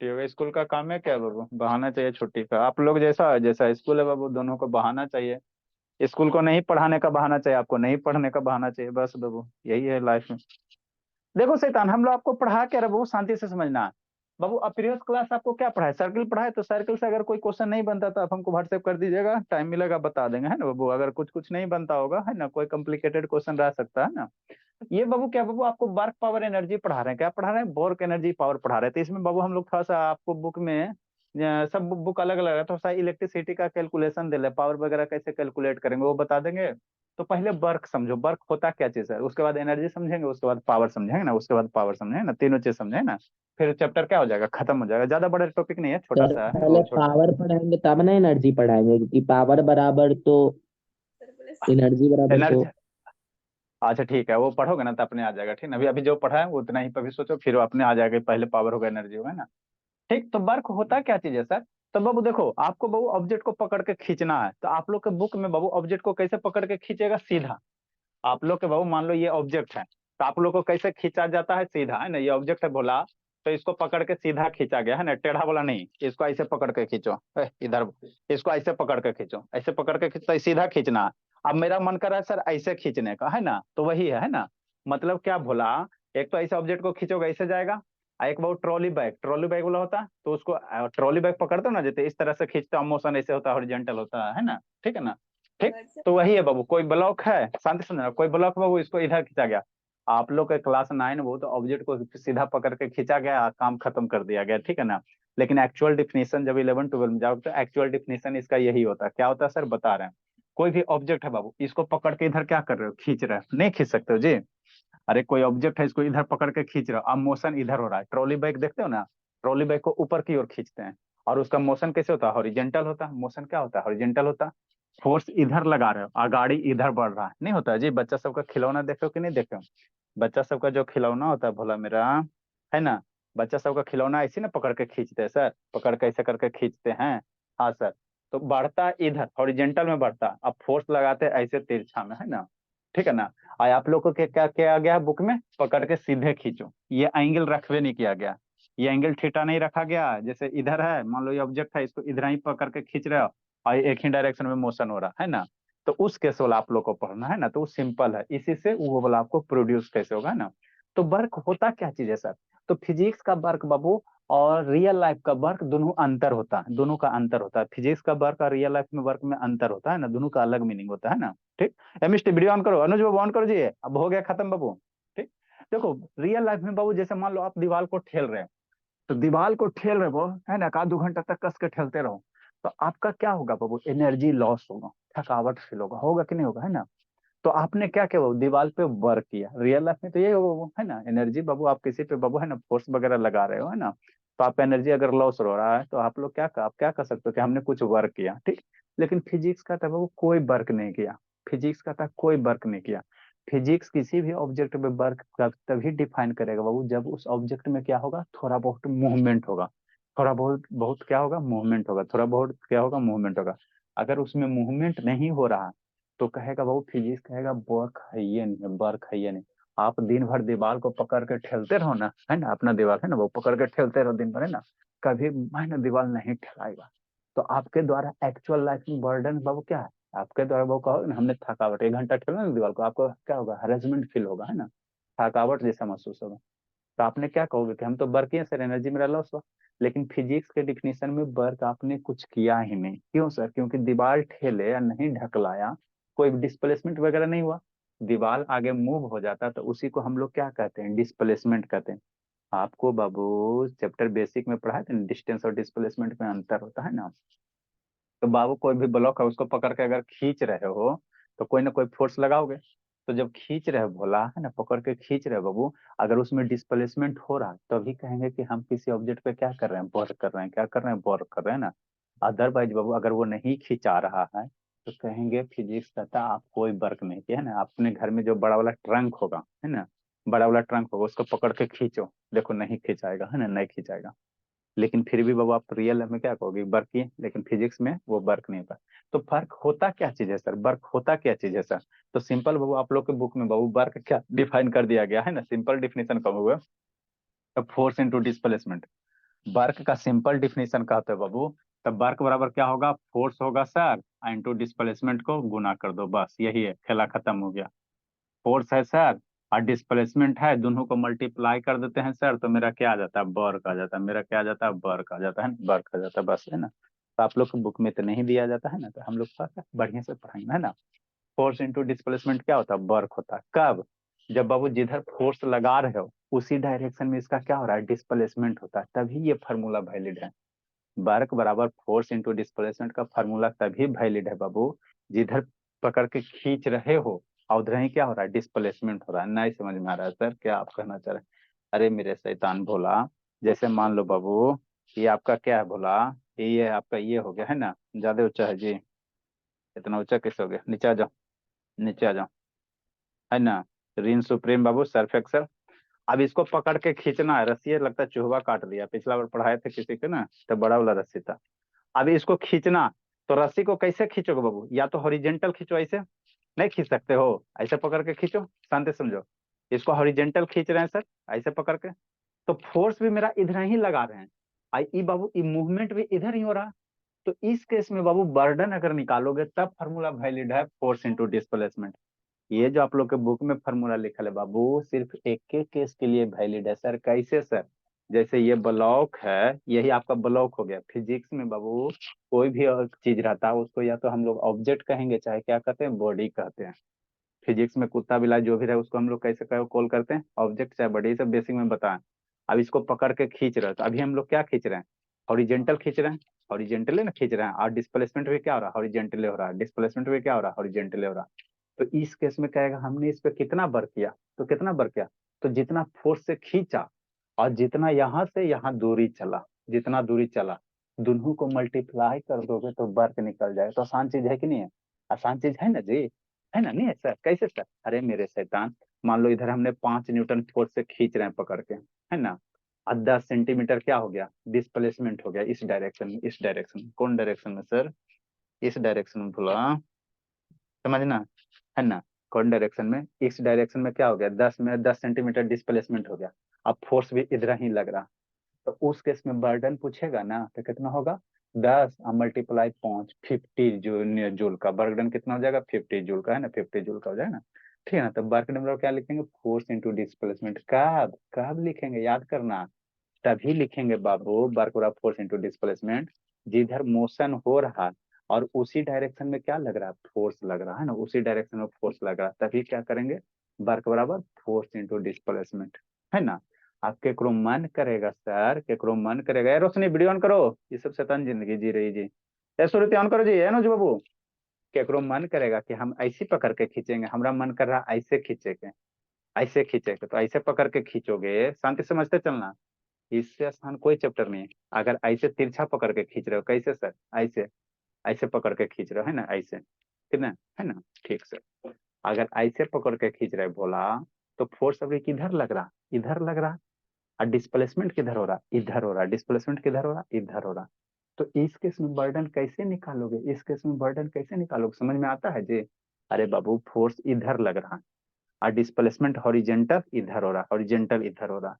छुट्टी होगी, स्कूल का काम है क्या बाबू, बहाना चाहिए छुट्टी का। आप लोग जैसा जैसा स्कूल है बाबू, दोनों को बहाना चाहिए। स्कूल को नहीं पढ़ाने का बहाना चाहिए, आपको नहीं पढ़ने का बहाना चाहिए, बस बाबू यही है लाइफ में। देखो शैतान, हम लोग आपको पढ़ा क्या रहे बाबू, शांति से समझना। बाबू प्रीवियस क्लास आपको क्या पढ़ाए, सर्किल पढ़ाए, तो सर्किल से अगर कोई क्वेश्चन नहीं बनता तो आप हमको व्हाट्सएप कर दीजिएगा, टाइम मिलेगा बता देंगे, है ना बाबू। अगर कुछ कुछ नहीं बनता होगा, है ना, कोई कॉम्प्लिकेटेड क्वेश्चन रह सकता है ना। ये बाबू क्या बाबू आपको वर्क पावर एनर्जी पढ़ा रहे हैं, क्या पढ़ा रहे हैं, वर्क एनर्जी पावर पढ़ा रहे हैं। तो इसमें बाबू हम लोग थोड़ा सा आपको बुक में सब बुक अलग अलग है, थोड़ा सा इलेक्ट्रिसिटी का कैलकुलेशन दे रहे, पावर वगैरह कैसे कैलकुलेट करेंगे वो बता देंगे। तो पहले वर्क समझो, वर्क होता क्या चीज है, उसके बाद एनर्जी समझेंगे, उसके बाद पावर समझेंगे ना, उसके बाद पावर समझेंगे ना, तीनों चीज समझे ना। फिर चैप्टर क्या हो जाएगा, खत्म हो जाएगा। ज्यादा बड़ा टॉपिक नहीं है, छोटा सर सा है पहले वो छोटा। पावर पढ़ाएंगे तब ना एनर्जी पढ़ाएंगे, क्योंकि पावर बराबर तो एनर्जी बराबर तो। एनर्जी, अच्छा ठीक है, वो पढ़ोगे ना तो अपने आ जाएगा, ठीक है ना। अभी अभी जो पढ़ा है वो उतना ही पर भी सोचो, फिर वो अपने आ जाएगा, पहले पावर होगा एनर्जी होगा ना। ठीक, तो वर्क होता क्या चीज है सर। तो बाबू देखो, आपको बाबू ऑब्जेक्ट को पकड़ के खींचना है, तो आप लोग के बुक में बाबू ऑब्जेक्ट को कैसे पकड़ के खींचेगा, सीधा। आप लोग के बाबू मान लो ये ऑब्जेक्ट है, तो आप लोग को कैसे खींचा जाता है, सीधा, है ना। ये ऑब्जेक्ट है बोला, तो इसको पकड़ के सीधा खींचा गया, है ना, टेढ़ा बोला नहीं। इसको ऐसे पकड़ के खींचो, इधर, इसको ऐसे पकड़ के खींचो, ऐसे पकड़ के खींचो, सीधा खींचना है। अब मेरा मन कर रहा है सर ऐसे खींचने का, है ना, तो वही है ना। मतलब क्या बोला, एक तो ऐसे ऑब्जेक्ट को खींचोगे ऐसे जाएगा, और एक बाबू ट्रॉली बैग वाला होता, तो उसको ट्रॉली बैग पकड़ते हो ना, जैसे इस तरह से खींचते हो, मोशन ऐसे होता है, हॉरिजॉन्टल होता है ना, ठीक है ना। ठीक, तो वही है बाबू, कोई ब्लॉक है, शांति समझना, कोई ब्लॉक बाबू, इसको इधर खींचा गया। आप लोग के क्लास 9 वो तो ऑब्जेक्ट को सीधा पकड़ के खींचा गया, काम खत्म कर दिया गया, ठीक है ना। लेकिन एक्चुअल डिफिनेशन जब 11 12 में जाओगे तो एक्चुअल डिफिनेशन इसका यही होता है। क्या होता है सर, बता रहे हैं। कोई भी ऑब्जेक्ट है बाबू, इसको पकड़ के इधर क्या कर रहे हो, खींच रहे हो, नहीं खींच सकते हो जी। अरे कोई ऑब्जेक्ट है, इसको इधर पकड़ के खींच रहे हो, अब मोशन इधर हो रहा है, ट्रॉली बैग देखते हो ना, ट्रॉली बैग को ऊपर की ओर खींचते हैं, और उसका मोशन कैसे होता है, हॉरिजेंटल होता है। मोशन क्या होता है, हॉरिजेंटल होता है। फोर्स इधर लगा रहे हो और गाड़ी इधर बढ़ रहा है, नहीं होता है जी। बच्चा सबका खिलौना देखे हो कि नहीं देखे हो, बच्चा सबका जो खिलौना होता है भोला मेरा, है ना, बच्चा सबका खिलौना ऐसे ना पकड़ के खींचते हैं सर, पकड़ के ऐसे करके खींचते हैं। हाँ सर, तो बढ़ता है इधर, हॉरिजेंटल में बढ़ता है, अब फोर्स लगाते हैं ऐसे तिरछा में, है ना, ठीक है ना। और आप लोग को क्या क्या किया गया बुक में, पकड़ के सीधे खींचो, ये एंगल रखवे नहीं किया गया, ये एंगल थीटा नहीं रखा गया। जैसे इधर है, मान लो ये ऑब्जेक्ट है, इसको इधर ही पकड़ के खींच रहे हो, और एक ही डायरेक्शन में मोशन हो रहा है ना, तो उस केस वाला आप लोग को पढ़ना है ना, तो वो सिंपल है, इसी से वो वाला आपको प्रोड्यूस कैसे होगा ना। तो वर्क होता क्या चीज है सर। तो फिजिक्स का वर्क बाबू और रियल लाइफ का वर्क दोनों अंतर होता है, दोनों का अंतर होता है। फिजिक्स का वर्क और रियल लाइफ में वर्क में अंतर होता है ना, दोनों का अलग मीनिंग होता है ना। ठीक, एमिस्ट वीडियो ऑन करो, अनुज बाबू ऑन करो जी, अब हो गया खत्म बाबू। ठीक, देखो रियल लाइफ में बाबू, जैसे मान लो आप दीवार को ठेल रहे हो, तो दीवार को ठेल रहे हो, है ना, का 2 घंटा तक कस के ठेलते रहो, तो आपका क्या होगा बाबू, एनर्जी लॉस होगा, थकावट फील होगा, होगा कि नहीं होगा, है ना। तो आपने क्या किया बाबू, दीवार पे वर्क किया। रियल लाइफ में तो यही होगा बाबू, है ना, एनर्जी बाबू, आप किसी पे बाबू, है ना, फोर्स वगैरह लगा रहे हो, है ना, तो आप एनर्जी अगर लॉस हो रहा है, तो आप लोग आप क्या कर सकते हो कि हमने कुछ वर्क किया, ठीक। लेकिन फिजिक्स का था बाबू, कोई वर्क नहीं किया। फिजिक्स का था कोई वर्क नहीं किया। फिजिक्स किसी भी ऑब्जेक्ट में वर्क तभी डिफाइन करेगा बाबू, जब उस ऑब्जेक्ट में क्या होगा, थोड़ा बहुत मूवमेंट होगा, थोड़ा बहुत बहुत क्या होगा, मूवमेंट होगा, थोड़ा बहुत क्या होगा, मूवमेंट होगा। अगर उसमें मूवमेंट नहीं हो रहा, तो कहेगा वो, फिजिक्स कहेगा वर्क है ये नहीं, वर्क है ये नहीं। आप दिन भर दीवार को पकड़ के ठेलते रहो ना, है ना, अपना दीवार है ना, वो पकड़ के ठेलते रहो दिन भर, है ना, कभी है ना दीवार नहीं ठेलाएगा। तो आपके द्वारा एक्चुअल लाइफ में बर्डन बाबू क्या है, आपके द्वारा वो कहो ना, हमने थकावट 1 घंटा ठेला ना दीवार को, आपको क्या होगा, हरेसमेंट फील होगा, है ना, थकावट जैसा महसूस होगा। तो आपने क्या कहोगे कि हम तो वर्क किए सर, एनर्जी मेरा लॉस हुआ। लेकिन फिजिक्स के डिफिनेशन में वर्क आपने कुछ किया ही नहीं, क्यों सर, क्योंकि दीवार ठेले या नहीं ढकलाया, कोई डिस्प्लेसमेंट वगैरह नहीं हुआ, दीवार आगे मूव हो जाता, तो उसी को हम लोग क्या कहते हैं, डिस्प्लेसमेंट कहते हैं। आपको बाबू चैप्टर बेसिक में पढ़ाए थे, डिस्टेंस और डिस्प्लेसमेंट में अंतर होता है ना। तो बाबू कोई भी ब्लॉक है, उसको पकड़ के अगर खींच रहे हो, तो कोई ना कोई फोर्स लगाओगे। तो जब खींच रहे हो भोला, है ना, पकड़ के खींच रहे हो बाबू, अगर उसमें डिस्प्लेसमेंट हो रहा है, तभी कहेंगे कि हम किसी ऑब्जेक्ट पे क्या कर रहे हैं, वर्क कर रहे हैं, क्या कर रहे हैं, वर्क कर रहे हैं ना। अदरवाइज बाबू अगर वो नहीं खींचा रहा है, तो कहेंगे फिजिक्स कहता है आप कोई वर्क नहीं किया, है ना। अपने घर में जो बड़ा वाला ट्रंक होगा, है ना, बड़ा वाला ट्रंक होगा, उसको पकड़ के खींचो, देखो नहीं खिंचाएगा, है ना, नहीं खिंचाएगा। लेकिन फिर भी बाबू आप रियल में क्या कहोगे, वर्क किए, लेकिन फिजिक्स में वो वर्क नहीं होता। तो फर्क होता क्या चीज है सर, वर्क होता क्या चीज है सर। तो सिंपल बाबू, आप लोग के बुक में बाबू वर्क क्या डिफाइन कर दिया गया है ना, सिंपल डिफिनेशन कहोगे, फोर्स इंटू डिस्प्लेसमेंट। वर्क का सिंपल डिफिनेशन कहते हैं बाबू। तब वर्क बराबर क्या होगा, फोर्स होगा सर इंटू डिस्प्लेसमेंट को गुना कर दो, बस यही है, खेला खत्म हो गया। फोर्स है सर और डिस्प्लेसमेंट है, दोनों को मल्टीप्लाई कर देते हैं सर, तो मेरा क्या आ जाता है, वर्क आ जाता है। मेरा क्या आ जाता है, वर्क आ जाता है, वर्क आ जाता है, बस है ना। तो आप लोग को बुक में तो नहीं दिया जाता है ना, तो हम लोग थोड़ा सा बढ़िया से पढ़ाएंगे है ना। फोर्स इंटू डिस्प्लेसमेंट क्या होता है, वर्क होता है। कब, जब बाबू जिधर फोर्स लगा रहे हो उसी डायरेक्शन में इसका क्या हो रहा है, डिस्प्लेसमेंट होता है, तभी ये फार्मूला वैलिड है। वर्क बराबर फोर्स इंटू डिस्प्लेसमेंट का फार्मूला तभी वैलिड है बाबू, जिधर पकड़ के खींच रहे हो और उधर ही क्या हो रहा है, डिस्प्लेसमेंट हो रहा है। नहीं समझ में आ रहा है सर, क्या आप कहना चाह रहे हैं। अरे मेरे शैतान भोला, जैसे मान लो बाबू, ये आपका क्या है भोला, ये आपका ये हो गया है ना, ज्यादा ऊंचा है जी, इतना ऊंचा कैसे हो गया, नीचे आ जाओ, नीचे आ जाओ, है ना। रिन सुप्रीम बाबू सर्फ एक्सल। अब इसको पकड़ के खींचना है, रस्सी है, लगता है चूहा काट दिया, पिछला बार पढ़ाए थे किसी को ना, तो बड़ा वाला रस्सी था। अब इसको खींचना, तो रस्सी को कैसे खींचोगे बाबू, या तो हॉरिजेंटल खींचो, ऐसे नहीं खींच सकते हो, ऐसे पकड़ के खींचो, शांति समझो। इसको हॉरिजेंटल खींच रहे हैं सर, ऐसे पकड़ के, तो फोर्स भी मेरा इधर ही लगा रहे हैं, आई ई बाबू, ई मूवमेंट भी इधर ही हो रहा। तो इस केस में बाबू बर्डन अगर निकालोगे तब फार्मूला वैलिड है, फोर्स इंटू डिस्प्लेसमेंट। ये जो आप लोग के बुक में फार्मूला लिखा है बाबू, सिर्फ एक एक केस के लिए वैलिड है सर। कैसे सर, जैसे ये ब्लॉक है, यही आपका ब्लॉक हो गया। फिजिक्स में बाबू कोई भी चीज रहता है उसको या तो हम लोग ऑब्जेक्ट कहेंगे, चाहे क्या कहते हैं, बॉडी कहते हैं। फिजिक्स में कुत्ता बिल्ला जो भी रहे उसको हम लोग कैसे कॉल करते हैं, ऑब्जेक्ट चाहे बॉडी, सब बेसिक में बताएं। अब इसको पकड़ के खींच रहे हो, तो अभी हम लोग क्या खींच रहे हैं, हॉरिजेंटल खींच रहे हैं, हॉरिजेंटली ना खींच रहे हैं, और डिस्प्लेसमेंट भी क्या हो रहा है, हॉरिजेंटली हो रहा है, डिस्प्लेसमेंट भी क्या हो रहा है, हॉरिजेंटली हो रहा है। तो इस केस में कहेगा हमने इस पे कितना वर्क किया, तो कितना वर्क किया, तो जितना फोर्स से खींचा और जितना यहाँ से यहाँ दूरी चला, जितना दूरी चला, दोनों को मल्टीप्लाई कर दोगे तो वर्क निकल जाए। तो आसान चीज है कि नहीं है, आसान चीज है ना जी, है ना, नहीं है सर, कैसे सर। अरे मेरे शैतान, मान लो इधर हमने 5 न्यूटन फोर्स से खींच रहे हैं पकड़ के, है ना, और 10 सेंटीमीटर क्या हो गया, डिस्प्लेसमेंट हो गया इस डायरेक्शन में, इस डायरेक्शन में, कौन डायरेक्शन में सर, इस डायरेक्शन में बोला, समझना, है ना। कौन डायरेक्शन में, इस डायरेक्शन में क्या हो गया, 10 सेंटीमीटर डिस्प्लेसमेंट हो गया। अब फोर्स भी इधर ही लग रहा, तो उस केस में बर्डन पूछेगा ना, तो कितना होगा, 10 मल्टीप्लाई 5, 50 जूल का बर्डन कितना हो जाएगा, 50 जूल का, है ना, 50 जूल का हो जाएगा ना। ठीक है ना, तो वर्क नंबर क्या लिखेंगे, फोर्स इंटू डिस्प्लेसमेंट। कब कब लिखेंगे, याद करना, तभी लिखेंगे बाबू, वर्क बराबर फोर्स इंटू डिस्प्लेसमेंट, जिधर मोशन हो रहा और उसी डायरेक्शन में क्या लग रहा है, फोर्स लग रहा है ना, उसी डायरेक्शन में फोर्स लग रहा है, तभी क्या करेंगे, वर्क बराबर फोर्स इंटू डिस्प्लेसमेंट, है ना। आप केकरो मन करेगा सर, केकरो मन करेगा, यार रोशनी वीडियो ऑन करो, ये सब शैतान जिंदगी जी रही जी, यार सूर्य ऑन करो जी, है ना जी बाबू। केकरो मन करेगा कि हम ऐसे पकड़ के खींचेंगे, हमरा मन कर रहा ऐसे खींचेंगे, ऐसे खींचेंगे, तो ऐसे पकड़ के खींचोगे, शांति समझते चलना, इससे आसान कोई चैप्टर नहीं है। अगर ऐसे तिरछा पकड़ के खींच रहे हो, कैसे सर, ऐसे, ऐसे पकड़ के खींच रहे हो, है ना, ऐसे, कितना, है ना, ठीक सर। अगर ऐसे पकड़ के खींच रहे बोला, तो फोर्स अभी किधर लग रहा, इधर लग रहा, और डिस्प्लेसमेंट किधर हो रहा, इधर हो रहा, डिस्प्लेसमेंट किधर हो रहा, इधर हो रहा। तो इस केस में बर्डन कैसे निकालोगे, इस केस में बर्डन कैसे निकालोगे, समझ में आता है जी। अरे बाबू फोर्स इधर लग रहा और डिस्प्लेसमेंट हॉरिजेंटल इधर हो रहा, हॉरिजेंटल इधर हो रहा,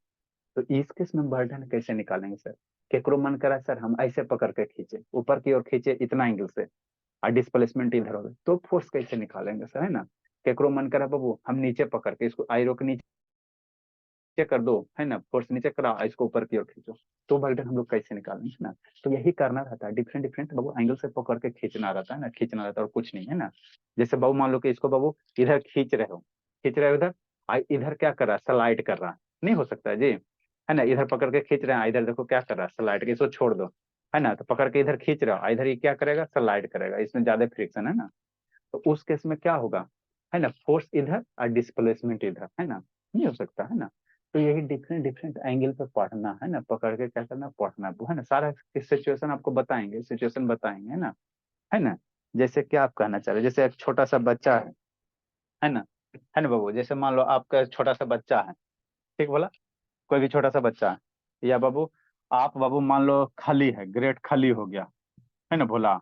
तो इस केस में बर्डन कैसे निकालेंगे सर। केकरो मन करा सर हम ऐसे पकड़ के खींचे, ऊपर की ओर खींचे इतना एंगल से, और डिस्प्लेसमेंट इधर हो गया, तो फोर्स कैसे निकालेंगे सर, है ना। केकरो मन करा बाबू हम नीचे पकड़ के इसको आयरो के नीचे कर दो, है ना, फोर्स नीचे करा, इसको ऊपर की ओर खींचो, तो बर्डन हम लोग कैसे निकालेंगे, है ना। तो यही करना रहता है, डिफरेंट डिफरेंट बाबू एंगल से पकड़ के खींचना रहता है ना, खींचना रहता है और कुछ नहीं, है ना। जैसे बाबू मान लो कि इसको बाबू इधर खींच रहे हो, खींच रहे हो इधर, इधर क्या कर रहा है, स्लाइड कर रहा है, नहीं हो सकता है जी, है ना। इधर पकड़ के खींच रहे हैं, इधर देखो क्या कर रहा है, स्लाइड, इसको छोड़ दो, है ना, तो पकड़ के इधर खींच रहा है, इधर ये क्या करेगा, स्लाइड करेगा, इसमें ज्यादा फ्रिक्शन है ना। तो उस केस में क्या होगा, है ना, फोर्स इधर और डिस्प्लेसमेंट इधर, है ना, नहीं हो सकता, है ना। तो यही डिफरेंट डिफरेंट एंगल पे पढ़ना है ना, पकड़ के क्या करना, पढ़ना है ना, सारा सिचुएशन आपको बताएंगे, सिचुएशन बताएंगे, है ना। जैसे क्या आप कहना चाह रहे हैं, जैसे एक छोटा सा बच्चा है ना, है ना बाबू, जैसे मान लो आपका छोटा सा बच्चा है, ठीक बोला, कोई भी छोटा सा बच्चा है, या बाबू आप बाबू मान लो खली है, ग्रेट खली हो गया, है ना भोला,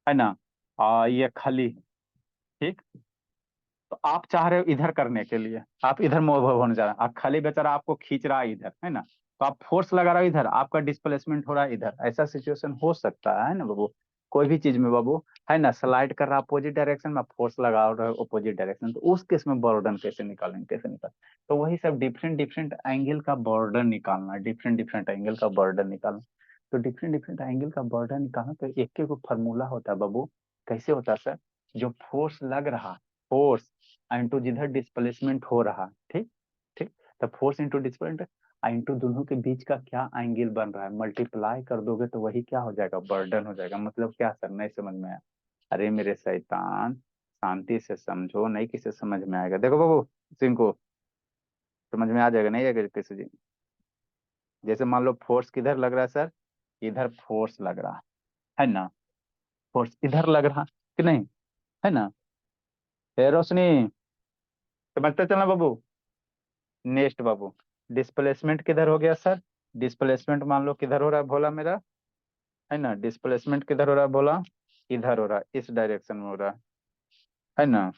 है ना, ये खली है, ठीक। तो आप चाह रहे हो इधर करने के लिए, आप इधर मूव होने जा रहे हैं, खली बेचारा आपको खींच रहा है इधर, है ना, तो आप फोर्स लगा रहे हो इधर, आपका डिस्प्लेसमेंट हो रहा है इधर, ऐसा सिचुएशन हो सकता है ना बाबू। कोई भी चीज में बाबू, है ना, स्लाइड कर रहा अपोजिट डायरेक्शन में, फोर्स लगा रहे हो अपोजिट डायरेक्शन, तो उस केस में बर्डन कैसे निकालेंगे, कैसे निकाल। तो वही सब डिफरेंट डिफरेंट एंगल का बर्डन निकालना, डिफरेंट डिफरेंट एंगल का बर्डन निकालना। तो डिफरेंट डिफरेंट एंगल का बर्डन निकालना, तो एक एक फॉर्मूला होता है बाबू। कैसे होता है सर? जो फोर्स लग रहा, फोर्स इंटू जिधर डिस्प्लेसमेंट हो रहा, ठीक, ठीक, तो फोर्स इंटू डिस्प्लेसमेंट इंटू दोनों के बीच का क्या एंगल बन रहा है, मल्टीप्लाई कर दोगे तो वही क्या हो जाएगा, बर्डन हो जाएगा। मतलब क्या सर, नहीं समझ में आया? अरे मेरे शैतान, शांति से समझो, नहीं किसे समझ में आएगा। देखो बाबू, सिंह को समझ में आ जाएगा, नहीं आएगा किसी जी? जैसे मान लो फोर्स किधर लग रहा है सर, इधर फोर्स लग रहा है ना, फोर्स इधर लग रहा कि नहीं, है ना? ए रोशनी, समझते चलना बाबू। नेक्स्ट बाबू, डिस्प्लेसमेंट किधर हो गया सर? डिस्प्लेसमेंट मान लो किधर हो रहा है भोला मेरा, है ना? डिस्प्लेसमेंट किधर हो रहा है भोला? इधर हो रहा है, इस डायरेक्शन में हो रहा है ना?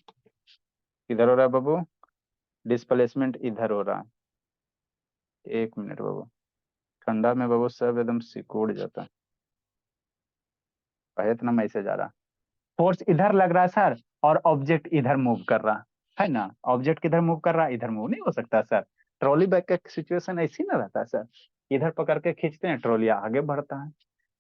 किधर हो रहा है बाबू? डिस्प्लेसमेंट इधर हो रहा है। एक मिनट बाबू, ठंडा में बाबू सब एकदम सिकुड़ जाता है। कहे इतना मैसेज आ रहा, फोर्स इधर लग रहा है सर, और ऑब्जेक्ट इधर मूव कर रहा है ना? ऑब्जेक्ट किधर मूव कर रहा है, इधर मूव नहीं हो सकता सर। ट्रॉली बैग का सिचुएशन ऐसी ना रहता है सर, इधर पकड़ के खींचते हैं, ट्रॉली आगे बढ़ता है।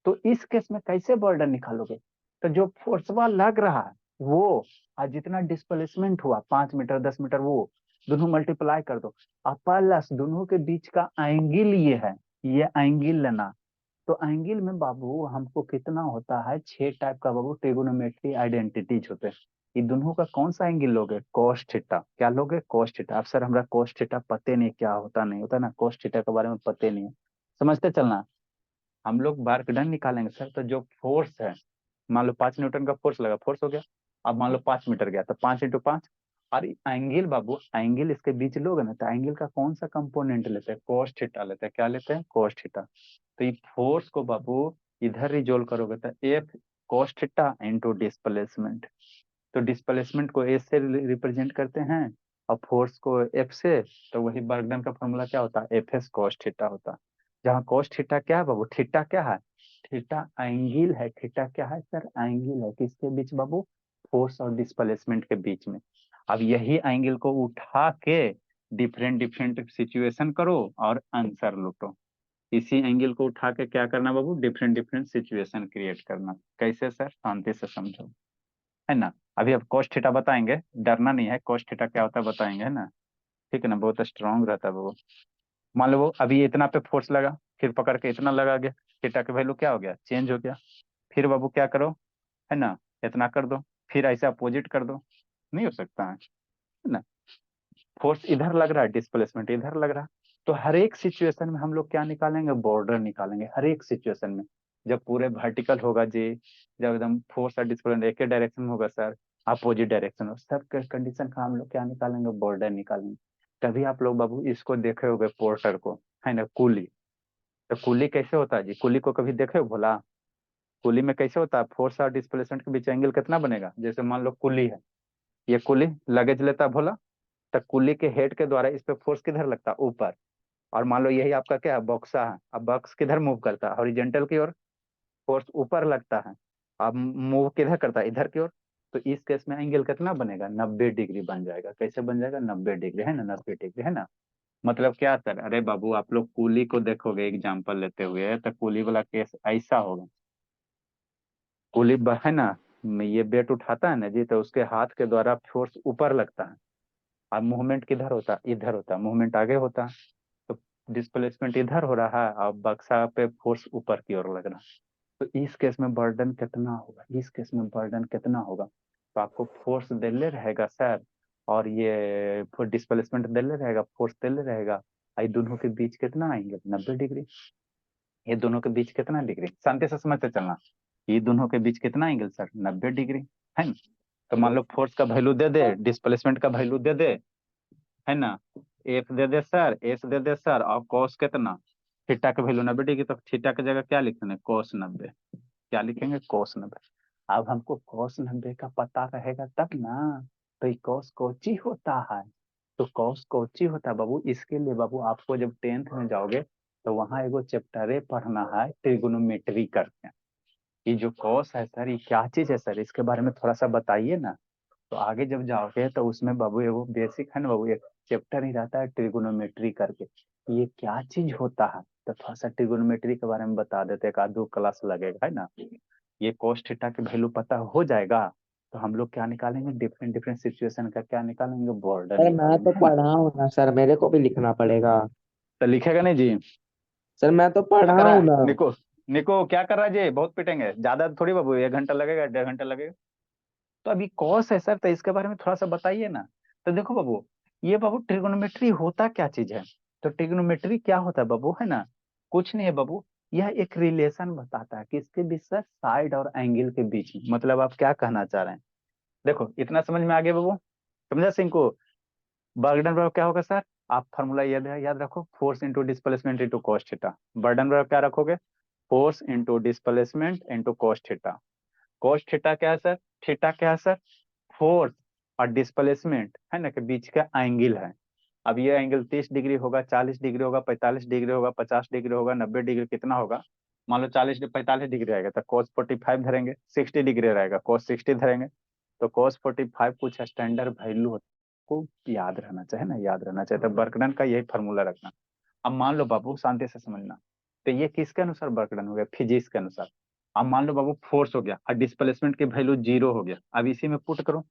तो इस केस में कैसे बर्डन निकालोगे? तो जो फोर्सवा लग रहा है वो, और जितना डिस्प्लेसमेंट हुआ 5 मीटर 10 मीटर, वो दोनों मल्टीप्लाई कर दो, और प्लस दोनों के बीच का एंगल ये है, ये एंगल लेना। तो एंगल में बाबू हमको कितना होता है, 6 टाइप का बाबू ट्रिगोनोमेट्री आइडेंटिटीज होते हैं। ये दोनों का कौन सा एंगल लोगे? Cos theta. क्या लोगे? Cos theta. अब सर हमरा कॉस थीटा पते नहीं क्या होता, नहीं होता ना, कॉस थीटा के बारे में पते नहीं है, समझते चलना। हम लोग वर्क डन निकालेंगे सर, तो जो फोर्स है, मान लो 5 न्यूटन का फोर्स लगा, फोर्स हो गया। अब मान लो 5 मीटर गया, तो 5 × 5। और एंगल बाबू, एंगल इसके बीच लोगे ना, तो एंगल का कौन सा कंपोनेंट लेते हैं? कॉस थीटा लेते हैं। क्या लेते हैं? Cos theta. तो ये फोर्स को बाबू इधर रिजोल्व करोगे तो F cos theta into displacement. तो डिस्प्लेसमेंट को ए से रिप्रेजेंट करते हैं, और फोर्स को एफ से। तो वही वर्क डन का फॉर्मूला क्या होता है? एफ एस कॉस थीटा होता है। जहाँ कॉस थीटा क्या है बाबू? थीटा क्या है? थीटा एंगल है। थीटा क्या है सर? एंगल है। किसके बीच बाबू? फोर्स और डिस्प्लेसमेंट के बीच में। अब यही एंगल को उठा के डिफरेंट डिफरेंट सिचुएशन करो और आंसर लूटो। इसी एंगल को उठा के क्या करना बाबू? डिफरेंट डिफरेंट सिचुएशन क्रिएट करना। कैसे सर? शांति से समझो, है ना? अभी अब कोस थीटा बताएंगे, डरना नहीं है, कोस थीटा क्या होता है बताएंगे, है ना? ठीक है ना, बहुत स्ट्रांग रहता है वो। मान लो वो अभी इतना पे फोर्स लगा, फिर पकड़ के इतना लगा गया, थीटा का वैल्यू क्या हो गया? चेंज हो गया। फिर बाबू क्या करो, है ना, इतना कर दो, फिर ऐसे अपोजिट कर दो। नहीं हो सकता है ना? फोर्स इधर लग रहा है, डिस्प्लेसमेंट इधर लग रहा है। तो हर एक सिचुएशन में हम लोग क्या निकालेंगे? बॉर्डर निकालेंगे हर एक सिचुएशन में। जब पूरे वर्टिकल होगा जी, जब एकदम फोर्स और डिस्प्लेसमेंट एक ही डायरेक्शन में होगा सर, अपोजिट डायरेक्शन हो, सब कंडीशन का हम लोग क्या निकालेंगे? बॉर्डर निकालेंगे। कभी आप लोग बाबू इसको देखे होगे पोर्टर को, है ना, कुली। तो कुली कैसे होता है जी? कुली को कभी देखे हो भोला? कुली में कैसे होता है? फोर्स और डिस्प्लेसमेंट के बीच एंगल कितना बनेगा? जैसे मान लो कुली है, ये कुली लगेज लेता है भोला, तो कुली के हेड के द्वारा इस पे फोर्स किधर लगता है? ऊपर। और मान लो यही आपका क्या है? बॉक्सा है। अब बॉक्स किधर मूव करता है? हॉरिजेंटल की ओर। फोर्स ऊपर लगता है। अब मूव किधर करता है? इधर की ओर। तो इस केस में एंगल कितना बनेगा? 90 डिग्री बन जाएगा। कैसे बन जाएगा? 90 डिग्री, है ना, 90 डिग्री, है ना? मतलब क्या सर? अरे बाबू आप लोग कुली को देखोगे एग्जाम्पल लेते हुए, तो कुली वाला केस ऐसा होगा। कुली है ना, ये वेट उठाता है ना जी, तो उसके हाथ के द्वारा फोर्स ऊपर लगता है। अब मूवमेंट किधर होता है? इधर होता है। मूवमेंट आगे होता है। तो डिस्प्लेसमेंट इधर हो रहा है, और बक्सा पे फोर्स ऊपर की ओर लग रहा है। तो इस केस में बर्डन कितना होगा? इस केस में बर्डन कितना होगा? तो आपको फोर्स देले रहेगा सर, और ये डिस्प्लेसमेंट देले रहेगा, फोर्स देले रहेगा। ये दोनों के बीच कितना आएंगे? 90 डिग्री। ये दोनों के बीच कितना डिग्री? शांति से समझते चलना। ये दोनों के बीच कितना एंगल सर? 90 डिग्री, है ना? तो मान लो फोर्स का वैल्यू दे दे, डिस्प्लेसमेंट का वैल्यू दे दे, है ना? एफ दे दे सर, एस दे दे सर, और कॉस कितना? थीटा का वैल्यू 90 डिग्री, तो थीटा की जगह क्या लिखेंगे? cos 90। क्या लिखेंगे? cos 90। अब हमको cos 90 का पता रहेगा तब ना। तो ये cos कोची होता है। तो cos कोची होता है बाबू, इसके लिए बाबू आपको जब 10th में जाओगे तो वहां एगो चैप्टरे पढ़ना है ट्रिगोनोमेट्री करके। ये जो कॉस है सर, ये क्या चीज है सर, इसके बारे में थोड़ा सा बताइए ना। तो आगे जब जाओगे तो उसमें बाबू एगो बेसिक है ना बाबू, एक चैप्टर ही रहता है ट्रिगोनोमेट्री करके। ये क्या चीज होता है, तो थोड़ा सा ट्रिगोनोमेट्री के बारे में बता देते, एक आध दो क्लास लगेगा है ना। ये cos थीटा के वैल्यू पता हो जाएगा तो हम लोग क्या निकालेंगे, डिफरेंट डिफरेंट सिचुएशन का क्या निकालेंगे, बॉर्डर सर मैं निकालेंगे तो है ना। पढ़ा हूँ ना सर, मेरे को भी लिखना पड़ेगा। तो लिखेगा नहीं जी। सर मैं तो क्या पढ़ा कर रहा हूँ है ना। निको, निको क्या कर रहा है जी, बहुत पिटेंगे ज्यादा थोड़ी बाबू, 1 घंटा लगेगा, 1.5 घंटा लगेगा। तो अभी कॉस है सर, तो इसके बारे में थोड़ा सा बताइए ना। तो देखो बाबू, ये बाबू ट्रिगोनोमेट्री होता क्या चीज है। तो ट्रिगोनोमेट्री क्या होता है बाबू, है ना, कुछ नहीं है बाबू। यह एक रिलेशन बताता है किसके बीच से, साइड और एंगल के बीच में। मतलब आप क्या कहना चाह रहे हैं, देखो इतना समझ में आ गया बाबू, समझा सिंह को। बर्डन बराबर क्या होगा सर, आप फॉर्मूला याद रखो, force into displacement into cos theta. Burden बराबर क्या रखोगे, force into displacement into cos theta. Cos theta क्या है सर, थीटा क्या है सर, फोर्स और डिस्प्लेसमेंट है ना के बीच का एंगल है। अब ये एंगल 30 डिग्री होगा, 40 डिग्री होगा, 45 डिग्री होगा, 50 डिग्री होगा, 90 डिग्री, कितना होगा। मान लो 45 डिग्री रहेगा तो cos 45 धरेंगे, 60 डिग्री रहेगा cos 60 धरेंगे। तो cos 45 कुछ स्टैंडर्ड वैल्यू को याद रहना चाहिए ना, याद रहना चाहिए। तो बर्कडन का यही फॉर्मूला रखना। अब मान लो बाबू, शांति से समझना, तो ये किसके अनुसार बर्कडन हो गया, फिजिक्स के अनुसार। अब मान लो बाबू फोर्स हो गया और डिस्प्लेसमेंट की वैल्यू 0 हो गया। अब इसी में पुट करो,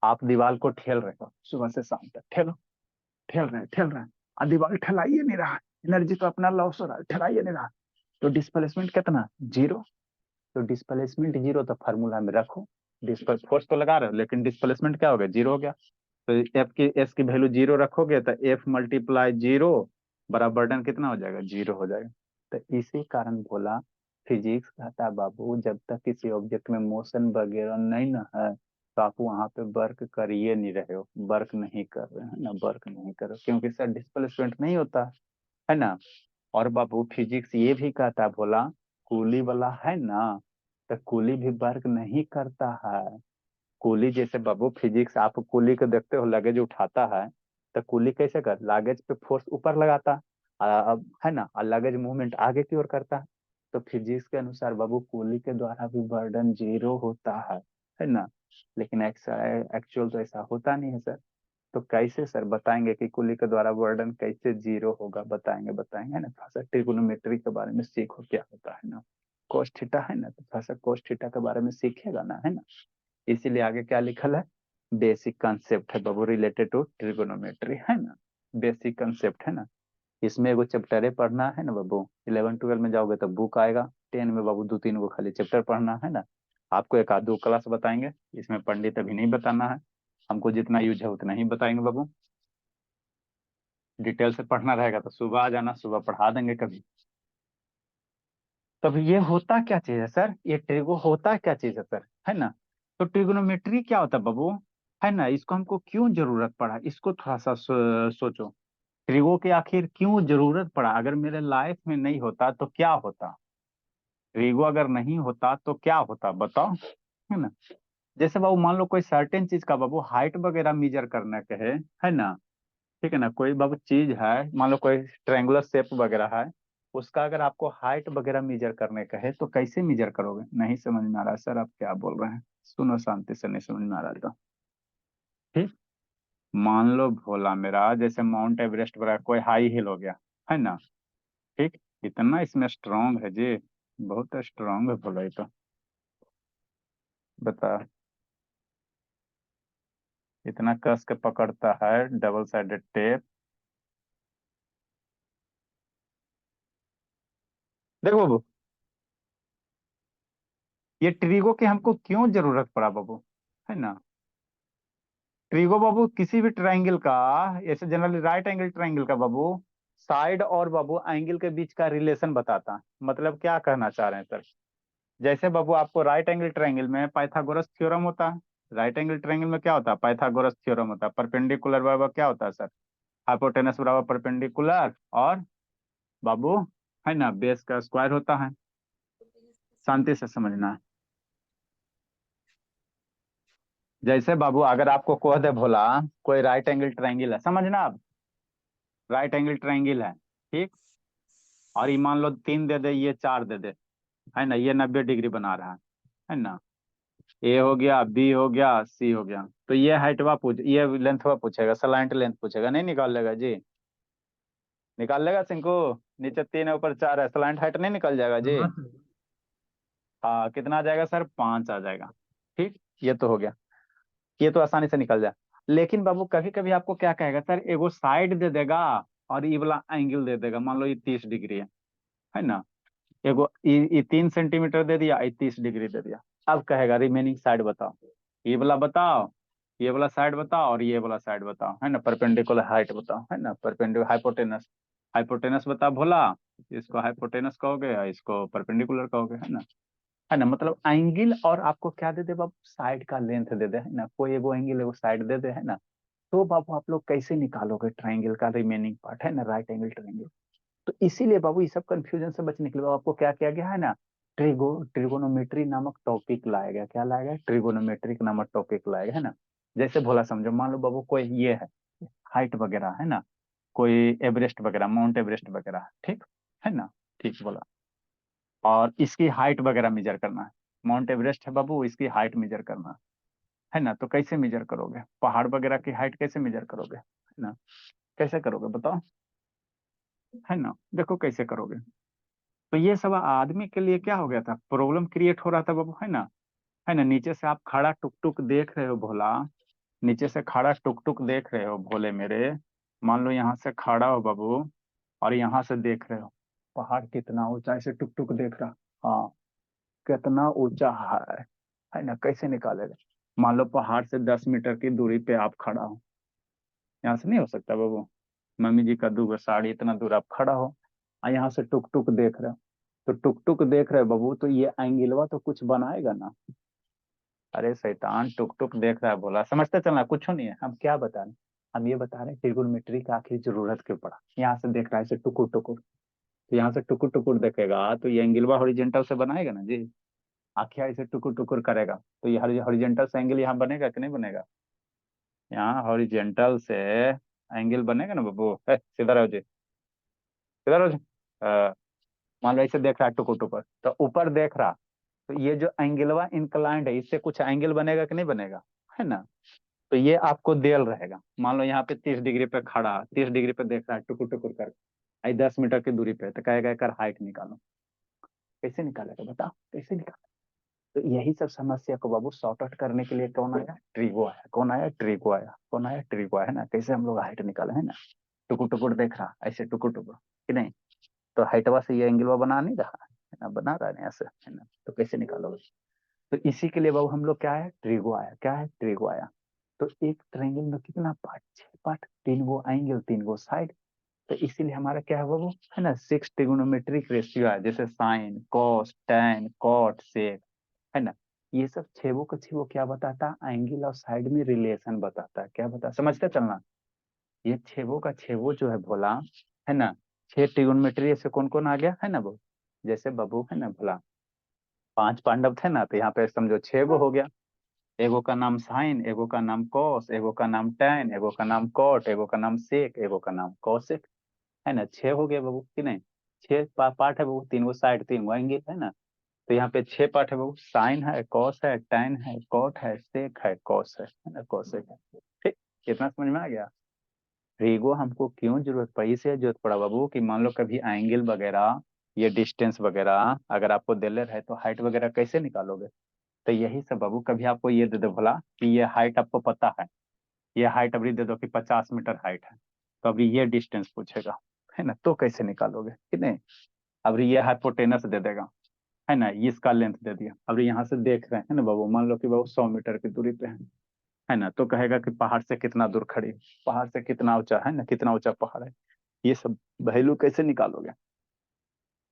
आप दीवार को ठेल रहे हो सुबह से शाम तक, ठेलो, ठेल रहे हैं और दीवार ठेलाइए नहीं रहा, एनर्जी तो अपना लॉस हो रहा है, ठेलाइए नहीं रहा। तो डिस्प्लेसमेंट कितना, 0। तो डिस्प्लेसमेंट 0 तो फार्मूला में रखो, डिस्प्ले फोर्स तो लगा रहे हो लेकिन डिस्प्लेसमेंट क्या हो गया, 0 हो गया। तो एफ की एस की वैल्यू 0 रखोगे तो एफ मल्टीप्लाई 0 बराबर बर्डन कितना हो जाएगा, 0 हो जाएगा। तो इसी कारण बोला, फिजिक्स कहता है बाबू जब तक किसी ऑब्जेक्ट में मोशन वगैरह नहीं ना है, तो आप वहां पे वर्क करिए नहीं रहे हो, वर्क नहीं कर रहे हैं ना, वर्क नहीं कर रहे हो, क्योंकि सर डिस्प्लेसमेंट नहीं होता है ना। और बाबू फिजिक्स ये भी कहता है, बोला कूली वाला है ना, तो कूली भी वर्क नहीं करता है। कूली जैसे बाबू फिजिक्स, आप कूली को देखते हो लगेज उठाता है, तो कूली कैसे कर, लगेज पे फोर्स ऊपर लगाता अब है ना, और लगेज मूवमेंट आगे की ओर करता है। तो फिजिक्स के अनुसार बाबू कूली के द्वारा भी बर्डन 0 होता है ना। लेकिन एक्चुअल तो ऐसा होता नहीं है सर। तो कैसे सर बताएंगे कि कुली के द्वारा बर्डन कैसे 0 होगा, बताएंगे बताएंगे, है ना। थोड़ा सा ट्रिगोनोमेट्री के बारे में सीखो क्या होता है ना, कोस थीटा है ना, तो थोड़ा सा कोस थीटा के बारे में सीखिएगा ना, है ना। इसीलिए आगे क्या लिखल है, बेसिक कंसेप्ट है बाबू रिलेटेड टू ट्रिगोनोमेट्री, है ना। बेसिक कंसेप्ट है ना। इसमें एगो चैप्टर पढ़ना है ना बाबू, 11 12 में जाओगे तो बुक आएगा, 10 में बाबू 2 3 गो खाली चैप्टर पढ़ना है ना। आपको एक आध दो क्लास बताएंगे, इसमें पंडित अभी नहीं बताना है, हमको जितना यूज है उतना ही बताएंगे बाबू। डिटेल से पढ़ना रहेगा तो सुबह आ जाना, सुबह पढ़ा देंगे कभी। तब ये होता क्या चीज है सर, ये ट्रिगो होता क्या चीज है सर, है ना। तो ट्रिगोनोमेट्री क्या होता है बाबू, है ना, इसको हमको क्यों जरूरत पड़ा, इसको थोड़ा सा सोचो। ट्रिगो की आखिर क्यों जरूरत पड़ा, अगर मेरे लाइफ में नहीं होता तो क्या होता। ट्रिगो अगर नहीं होता तो क्या होता बताओ, है ना। जैसे बाबू मान लो कोई सर्टेन चीज का बाबू हाइट वगैरह मेजर करने के है ना, ठीक है ना। कोई बाबू चीज है, मान लो कोई ट्रायंगुलर शेप वगैरह है, उसका अगर आपको हाइट वगैरह मेजर करने का है तो कैसे मेजर करोगे, नहीं समझ में आ रहा है सर, आप क्या बोल रहे हैं, सुनो शांति से, नहीं समझ में आ रहा है तो ठीक। मान लो भोला मेरा, जैसे माउंट एवरेस्ट वगैरह कोई हाई हिल हो गया, है ना, ठीक। इतना इसमें स्ट्रांग है जी, बहुत स्ट्रांग है भोला ये तो, बता, इतना कस के पकड़ता है डबल साइडेड टेप। देखो बाबू, ये ट्रिगो की हमको क्यों जरूरत पड़ा बाबू, है ना। ट्रिगो बाबू किसी भी ट्रायंगल का, ऐसे जनरली राइट एंगल ट्रायंगल का बाबू, साइड और बाबू एंगल के बीच का रिलेशन बताता है। मतलब क्या कहना चाह रहे हैं सर, जैसे बाबू आपको राइट एंगल ट्रायंगल में पाइथागोरस थ्योरम होता है। राइट एंगल ट्रायंगल में क्या होता है, पाइथागोरस थ्योरम होता है। परपेंडिकुलर बराबर क्या होता है सर, हाइपोटेनस बराबर परपेंडिकुलर, और बाबू है ना बेस का स्क्वायर होता है। शांति से समझना है। जैसे बाबू अगर आपको कह दे भोला, कोई राइट एंगल ट्रायंगल है, समझना आप, राइट एंगल ट्रायंगल है, ठीक। और ये मान लो 3 दे दे, ये 4 दे दे, है ना, ये 90 डिग्री बना रहा है ना। ए हो गया, बी हो गया, सी हो गया। तो ये हाइटवा पूछ, ये लेंथवा पूछेगा, सलाइंट लेंथ पूछेगा, नहीं निकाल लेगा जी? निकाल लेगा सिंकू? नीचे 3 है, ऊपर 4 है, सलाइंट हाइट नहीं निकल जाएगा जी? हाँ सर। हाँ, कितना आ जाएगा सर? 5 आ जाएगा। ठीक, ये तो हो गया, ये तो आसानी से निकल जाए। लेकिन बाबू कभी कभी आपको क्या कहेगा सर, एगो साइड दे देगा और ये वाला एंगल दे देगा, मान लो ये 30 डिग्री है ना। एगो ये 3 सेंटीमीटर दे दिया, ये 30 डिग्री दे दिया। अब कहेगा रिमेनिंग साइड बताओ, ये वाला बताओ, ये वाला साइड बताओ, और ये वाला साइड बताओ, है ना, परपेंडिकुलर हाइट बताओ, है ना, परपेंडिकुलर हाइपोटेनस। हाइपोटेनस बता भोला, इसको हाइपोटेनस कहोगे और इसको परपेंडिकुलर कहोगे, है ना। मतलब एंगल और आपको क्या दे दे बाबू, साइड का लेंथ दे दे, है ना, कोई एगो एंगल एगो साइड दे दे, है ना। तो बाबू आप लोग कैसे निकालोगे ट्राइंगल का रिमेनिंग पार्ट, है ना, राइट एंगल ट्राइंगल। तो इसीलिए बाबू ये सब कंफ्यूजन से बचने के लिए बाबू आपको क्या किया गया है ना, ट्रिगोनोमेट्री नामक टॉपिक लाया गया। क्या लाया गया? ट्रिगोनोमेट्रिक नामक टॉपिक लाया गया, है ना। जैसे भोला समझो, मान लो बाबू कोई ये है, हाइट वगैरह, है ना, कोई एवरेस्ट वगैरह, माउंट एवरेस्ट वगैरह, ठीक है ना, ठीक बोला। और इसकी हाइट वगैरह मेजर करना है, माउंट एवरेस्ट है बाबू, इसकी हाइट मेजर करना है ना। तो कैसे मेजर करोगे? पहाड़ वगैरह की हाइट कैसे मेजर करोगे, है ना, कैसे करोगे बताओ, है ना। देखो कैसे करोगे। तो ये सब आदमी के लिए क्या हो गया था, प्रॉब्लम क्रिएट हो रहा था बाबू, है ना। है ना, नीचे से आप खड़ा टुक टुक देख रहे हो भोला, नीचे से खड़ा टुक टुक देख रहे हो भोले मेरे। मान लो यहाँ से खड़ा हो बाबू, और यहाँ से देख रहे हो पहाड़ कितना ऊंचा, ऐसे टुक टुक देख रहा। हाँ, कितना ऊंचा है ना, कैसे निकालेगा? मान लो पहाड़ से 10 मीटर की दूरी पे आप खड़ा हो, यहाँ से नहीं हो सकता बाबू। मम्मी जी का दूगो साड़ी, इतना दूर आप खड़ा हो और यहाँ से टुक टुक देख रहे हो। तो टुक टुक देख रहे हो बाबू, तो ये एंगलवा तो कुछ बनाएगा ना। अरे शैतान, टुक टुक देख रहा है बोला, समझते चलना, कुछ नहीं है। हम क्या बता रहे हैं? हम ये बता रहे हैं ट्रिगोनोमेट्री का आखिर जरूरत क्यों पड़ा। यहाँ से देख रहा है, ऐसे टुकुर टुकुर, तो यहाँ से टुकुर टुकुर देखेगा तो ये एंगलवा हॉरिजेंटल से बनाएगा ना जी। आखिया ऐसे टुकुर टुकुर करेगा तो ये हॉरिजेंटल से एंगल यहाँ बनेगा कि नहीं बनेगा? यहाँ हॉरिजेंटल से एंगल बनेगा ना बाबू। सीधा रहो जी, सीधा रहो जी। मान लो ऐसे देख रहा है टुकुर टुकुर, तो ऊपर देख रहा, तो ये जो एंगलवा इंक्लाइंड है, इससे कुछ एंगल बनेगा कि नहीं बनेगा, है ना। तो ये आपको देल रहेगा। मान लो यहाँ पे 30 डिग्री पे खड़ा, 30 डिग्री पे देख रहा है टुकुर टुकुर कर, आई 10 मीटर की दूरी पे, तो कहेगा कर हाइट निकालो। कैसे निकालेगा बताओ, कैसे निकालेगा? तो यही सब समस्या को बाबू सॉर्ट आउट करने के लिए कौन आया? ट्रिगो आया। कौन आया? ट्रिगो आया। कौन आया? ट्रिगो आया, है ना। कैसे हम लोग हाइट निकाले, है ना। टुकुर टुकुर देख रहा, ऐसे टुकुर टुकुर कि नहीं, तो हाइटवा से ये एंगलवा बना नहीं रहा है ना, बना रहा है ऐसे, है ना। तो कैसे निकालोगे? तो इसी के लिए बाबू हम लोग क्या है, ट्रिगो आया। क्या है? ट्रिगो आया। तो एक ट्रायंगल में कितना पार्ट? 6 पार्ट, 3 गो एंगल, 3 गो साइड। तो इसीलिए हमारा क्या है बाबू, है ना, 6 ट्रिगोनोमेट्रिक रेशियो है, जैसे साइन, कॉस, टैन, कॉट, सेक, है ना। ये सब छेवो का छेवो क्या बताता है? एंगल और साइड में रिलेशन बताता है। क्या बताता, समझते चलना। ये छेवो का छेवो जो है भोला, है ना, 6 ट्रिगोनोमेट्री से कौन कौन आ गया, है ना बाबू। जैसे बाबू, है ना भोला, 5 पांडव थे ना, तो यहाँ पे समझो 6 गो हो गया। एगो का नाम साइन, एगो का नाम कॉस, एगो का नाम टैन, एगो का नाम कॉट, एगो का नाम सेक, एगो का नाम कॉसेक, है ना। 6 हो गए बाबू कि नहीं? 6 पार्ट है बाबू, 3 गो साइड, 3 गो एंगल, है ना। तो यहाँ पे 6 पार्ट है बाबू, साइन है, कॉस है, टैन है, कॉट है, सेक है, कॉस है ना, कॉसेक है। ठीक, कितना समझ में आ गया? रीगो हमको क्यों जरूरत पड़ी? इसे जरूरत पड़ा बाबू कि मान लो कभी एंगल वगैरह, ये डिस्टेंस वगैरह अगर आपको दिले रहे तो हाइट वगैरह कैसे निकालोगे? तो यही सब बाबू, कभी आपको ये दे दो भला कि ये हाइट आपको पता है, ये हाइट अभी दे दो कि 50 मीटर हाइट है, तो अभी ये डिस्टेंस पूछेगा, है ना, तो कैसे निकालोगे कि नहीं? अभी ये हाइपोटेनस दे देगा, है ना, ये इसका लेंथ दे दिया। अभी यहाँ से देख रहे हैं ना बाबू, मान लो कि बाबू 100 मीटर की दूरी पे है ना, तो कहेगा कि पहाड़ से कितना दूर खड़ी है, पहाड़ से कितना ऊंचा है ना, कितना ऊंचा पहाड़ है। ये सब वैल्यू कैसे निकालोगे?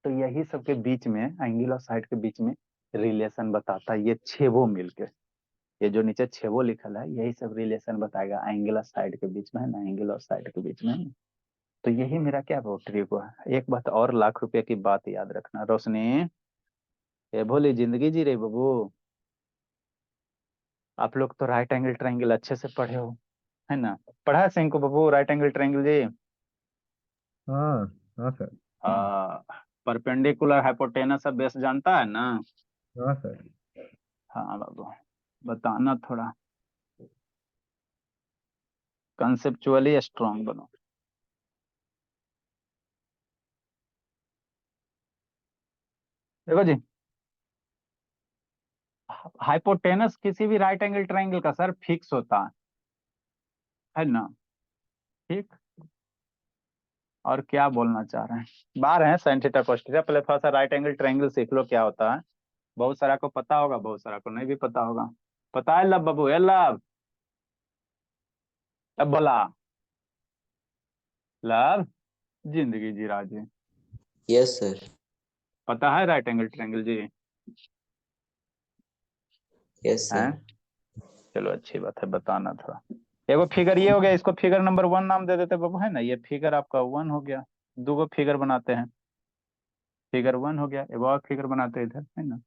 तो यही सब के बीच में, एंगल और साइड के बीच में रिलेशन बताता है ये छेवो मिलके। ये जो नीचे छेवो लिखल है, यही सब रिलेशन बताएगा एंगल और साइड के बीच में, है ना, एंगल और साइड के बीच में, है ना? तो यही मेरा क्या वो ट्रिक है। एक बात और, लाख रुपए की बात याद रखना रोशनी, ये भोली जिंदगी जी रही बाबू। आप लोग तो राइट एंगल ट्रायंगल अच्छे से पढ़े हो, है ना। पढ़ा है सिंह को बाबू राइट एंगल ट्रायंगल जी? हाँ हाँ सर। परपेंडिकुलर हाइपोटेनस अब बेस जानता है ना? हाँ सर। हाँ बाबू, बताना थोड़ा कंसेप्चुअली स्ट्रांग बनो। देखो जी, हाइपोटेनस किसी भी राइट एंगल ट्रायंगल का सर फिक्स होता है ना? ठीक। और क्या बोलना चाह रहे हैं, बार है साइन थीटा cos थीटा, पहले थोड़ा सा राइट एंगल ट्रायंगल सीख लो क्या होता है। बहुत सारा को पता होगा, बहुत सारा को नहीं भी पता होगा। पता है लब बाबू, ए लब, अब बोला लब, जिंदगी जी राजी। Yes sir. पता है राइट एंगल ट्रायंगल जी? यस है, सर। चलो अच्छी बात है, बताना थोड़ा। एगो फिगर ये हो गया, इसको फिगर नंबर 1 नाम दे देते बाबू, है ना? ये फिगर आपका 1 हो गया। दो गो फिगर बनाते हैं, फिगर 1 हो गया, एगो और फिगर बनाते हैं इधर, है ना?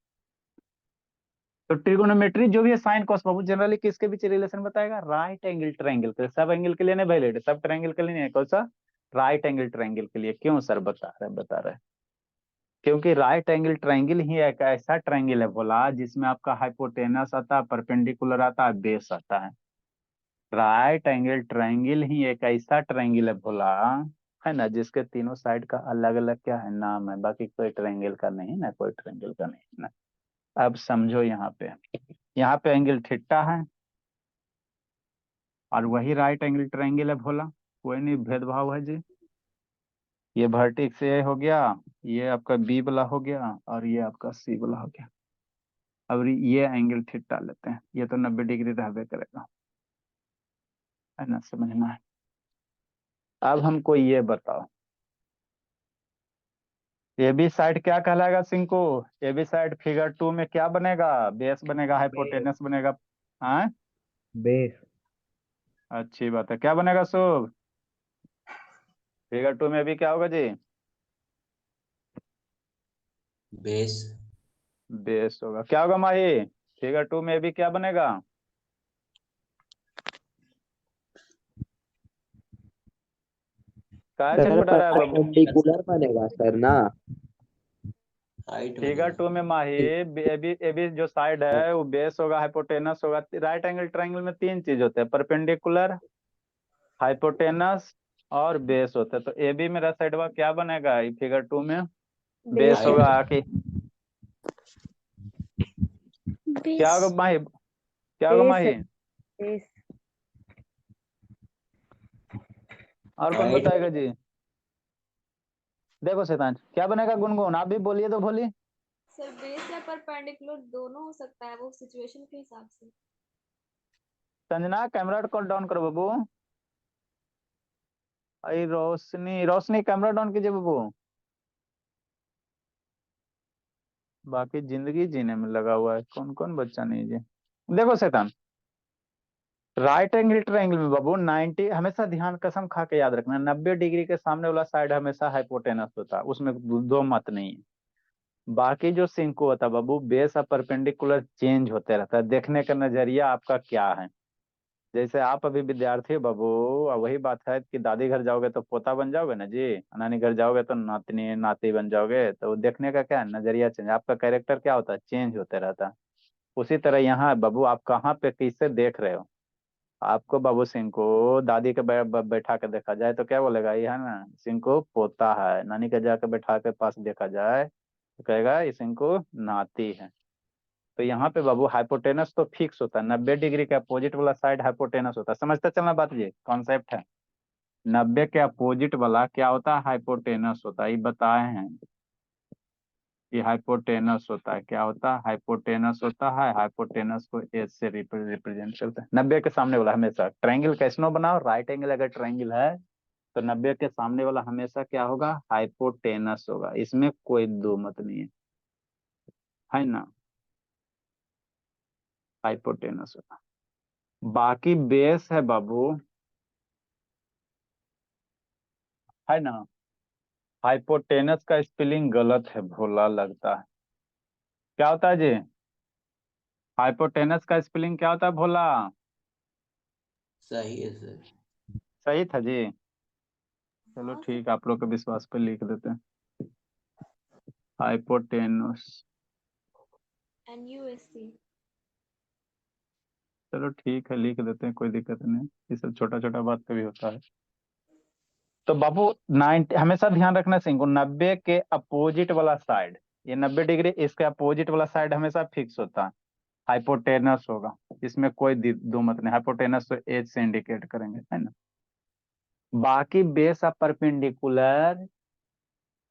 तो ट्रिगोनोमेट्री जो भी है साइन कॉस बाबू जनरली किसके बीच रिलेशन बताएगा? राइट एंगल ट्रायंगल के, सब एंगल के लिए नहीं वैलिड, सब ट्रायंगल के लिए नहीं है, कौन सा? राइट एंगल ट्रायंगल के लिए। क्यों सर बता रहे? क्योंकि राइट एंगल ट्रायंगल ही एक ऐसा ट्रायंगल है बोला जिसमें आपका हाइपोटेनस आता है, परपेंडिकुलर आता है, बेस आता है। राइट एंगल ट्रायंगल ही एक ऐसा ट्रायंगल है बोला, है ना, जिसके तीनों साइड का अलग अलग क्या है, नाम है, बाकी कोई ट्रायंगल का नहीं ना, कोई ट्रायंगल का नहीं ना। अब समझो, यहाँ पे एंगल थीटा है, और वही राइट एंगल ट्रायंगल है भोला, कोई नहीं भेदभाव है जी। ये वर्टेक्स ए हो गया, ये आपका बी वाला हो गया, और ये आपका सी वाला हो गया। अब ये एंगल थीटा लेते हैं, ये तो 90 डिग्री रहबे करेगा, है ना, समझना है। अब हमको ये बताओ, ए बी साइड क्या कहलाएगा सिंको? ए बी साइड फिगर 2 में क्या बनेगा? बेस बनेगा, हाइपोटेनस बनेगा। हाँ, बेस। अच्छी बात है, क्या बनेगा शुभ? फिगर 2 में भी क्या होगा जी? बेस। बेस होगा। क्या होगा माही? फिगर 2 में भी क्या बनेगा? क्या सर छटपटा रहा है बाबू? परपेंडिकुलर बनेगा सर ना? हाइट फिगर बनेगा। 2 में माही ए बी जो साइड है वो बेस होगा, हाइपोटेनस होगा। राइट एंगल ट्रायंगल में 3 चीज होते हैं, परपेंडिकुलर, हाइपोटेनस और बेस होता है। तो ए बी मेरा साइड का क्या बनेगा फिगर 2 में? Base height. होगा कि क्या होगा माही? क्या होगा माही? और कौन हाइट। बताएगा जी? देखो शैतान, क्या बनेगा गुनगुन, आप भी बोलिए तो बोलिए। सर बेस या परपेंडिकुलर दोनों हो सकता है, वो सिचुएशन के हिसाब से। संजना कैमरा कॉल डाउन करो बाबू। अरे रोशनी, रोशनी कैमरा डाउन कीजिए बाबू। बाकी जिंदगी जीने में लगा हुआ है, कौन कौन बच्चा नहीं जी। देखो शैतान, राइट एंगल ट्रायंगल में बाबू 90 हमेशा ध्यान कसम खा के याद रखना, 90 डिग्री के सामने वाला साइड हमेशा हाइपोटेनस होता है, उसमें दो मत नहीं है। बाकी जो सिंको होता है बाबू, बेस और परपेंडिकुलर चेंज होते रहता है, देखने का नजरिया आपका क्या है। जैसे आप अभी विद्यार्थी हो बाबू, और वही बात है कि दादी घर जाओगे तो पोता बन जाओगे ना जी, नानी घर जाओगे तो नातनी नाती बन जाओगे, तो देखने का क्या है, नजरिया चेंज, आपका कैरेक्टर क्या होता है, चेंज होते रहता है। उसी तरह यहाँ है बाबू, आप कहाँ पे किससे देख रहे हो। आपको बाबू सिंह को दादी के बैठा के देखा जाए तो क्या बोलेगा, ये है ना सिंह को पोता है, नानी के जाकर बैठा के पास देखा जाए तो कहेगा ये सिंह को नाती है। तो यहाँ पे बाबू हाइपोटेनस तो फिक्स होता है, 90 डिग्री के अपोजिट वाला साइड हाइपोटेनस होता है, समझते चलना बात, ये कॉन्सेप्ट है। 90 के अपोजिट वाला क्या होता है, हाइपोटेनस होता है, ये बताए हैं। ये हाइपोटेनस होता है, क्या होता है, हाइपोटेनस होता है। हाइपोटेनस को एच से रिप्रेजेंट करते हैं। 90 के सामने वाला हमेशा ट्रायंगल कैसनो बनाओ, राइट एंगल अगर ट्रायंगल है तो 90 के सामने वाला हमेशा क्या होगा, हाइपोटेनस होगा, इसमें कोई दो मत नहीं है ना, हाइपोटेनस होगा। बाकी बेस है बाबू, है ना। हाइपोटेनस का स्पेलिंग गलत है भोला लगता है। क्या होता है जी? हाइपोटेनस का स्पेलिंग क्या होता है भोला? सही है सर। सही था जी। चलो हाँ सर। ठीक, आप लोग के विश्वास पे लिख देते हैं। हाइपोटेनस। NUSC। चलो ठीक है, लिख देते हैं, कोई दिक्कत नहीं, ये सब छोटा छोटा बात कभी होता है। तो बाबू 90 हमेशा ध्यान रखना सिंह, 90 के अपोजिट वाला साइड, ये 90 डिग्री, इसके अपोजिट वाला साइड हमेशा फिक्स होता है, हाइपोटेनस होगा। इसमें कोई दो मत नहीं, हाइपोटेनस तो एज से इंडिकेट करेंगे, है ना। बाकी बेस ऑफ परपेंडिकुलर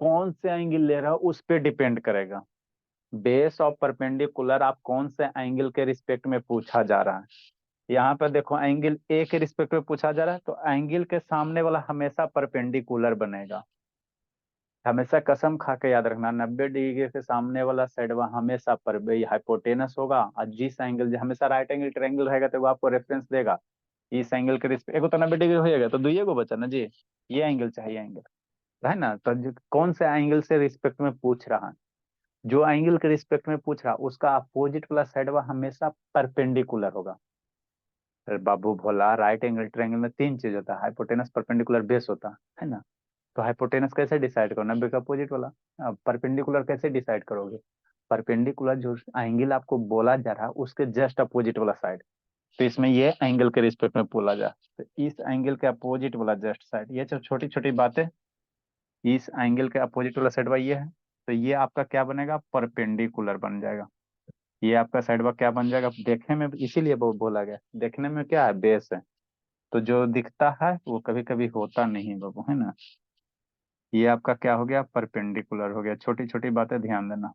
कौन से एंगल ले रहा हो उस पर डिपेंड करेगा। बेस ऑफ परपेंडिकुलर आप कौन से एंगल के रिस्पेक्ट में पूछा जा रहा है। यहाँ पर देखो एंगल ए के रिस्पेक्ट में पूछा जा रहा है, तो एंगल के सामने वाला हमेशा परपेंडिकुलर बनेगा। हमेशा कसम खा के याद रखना, 90 डिग्री के सामने वाला साइड वह हमेशा पर हाइपोटेनस होगा। और जिस एंगल, हमेशा राइट एंगल ट्रायंगल रहेगा तो वो आपको रेफरेंस देगा इस एंगल के रिस्पेक्ट। एगो तो 90 डिग्री हो जाएगा, तो दुइये को बचा ना जी, ये एंगल चाहिए एंगल, है ना। तो कौन से एंगल से रिस्पेक्ट में पूछ रहा है, जो एंगल के रिस्पेक्ट में पूछ रहा उसका अपोजिट वाला साइड वह हमेशा परपेंडिकुलर होगा। अरे बाबू भोला, राइट एंगल ट्रायंगल में तीन चीज होता है, हाइपोटेनस, परपेंडिकुलर, बेस होता है ना। तो हाइपोटेनस कैसे डिसाइड करो, 90 का अपोजिट वाला। परपेंडिकुलर कैसे डिसाइड करोगे, परपेंडिकुलर जो एंगल आपको बोला जा रहा है उसके जस्ट अपोजिट वाला साइड। तो इसमें ये एंगल के रिस्पेक्ट में बोला जा, तो इस एंगल के अपोजिट वाला जस्ट साइड, ये जो छोटी छोटी बातें, इस एंगल के अपोजिट वाला साइड ये है, तो ये आपका क्या बनेगा, परपेंडिकुलर बन जाएगा। ये आपका साइड क्या बन जाएगा देखने में, इसीलिए वो बोला गया, देखने में क्या है, बेस है। तो जो दिखता है वो कभी कभी होता नहीं बाबू, है ना। ये आपका क्या हो गया, परपेंडिकुलर हो गया। छोटी छोटी बातें ध्यान देना,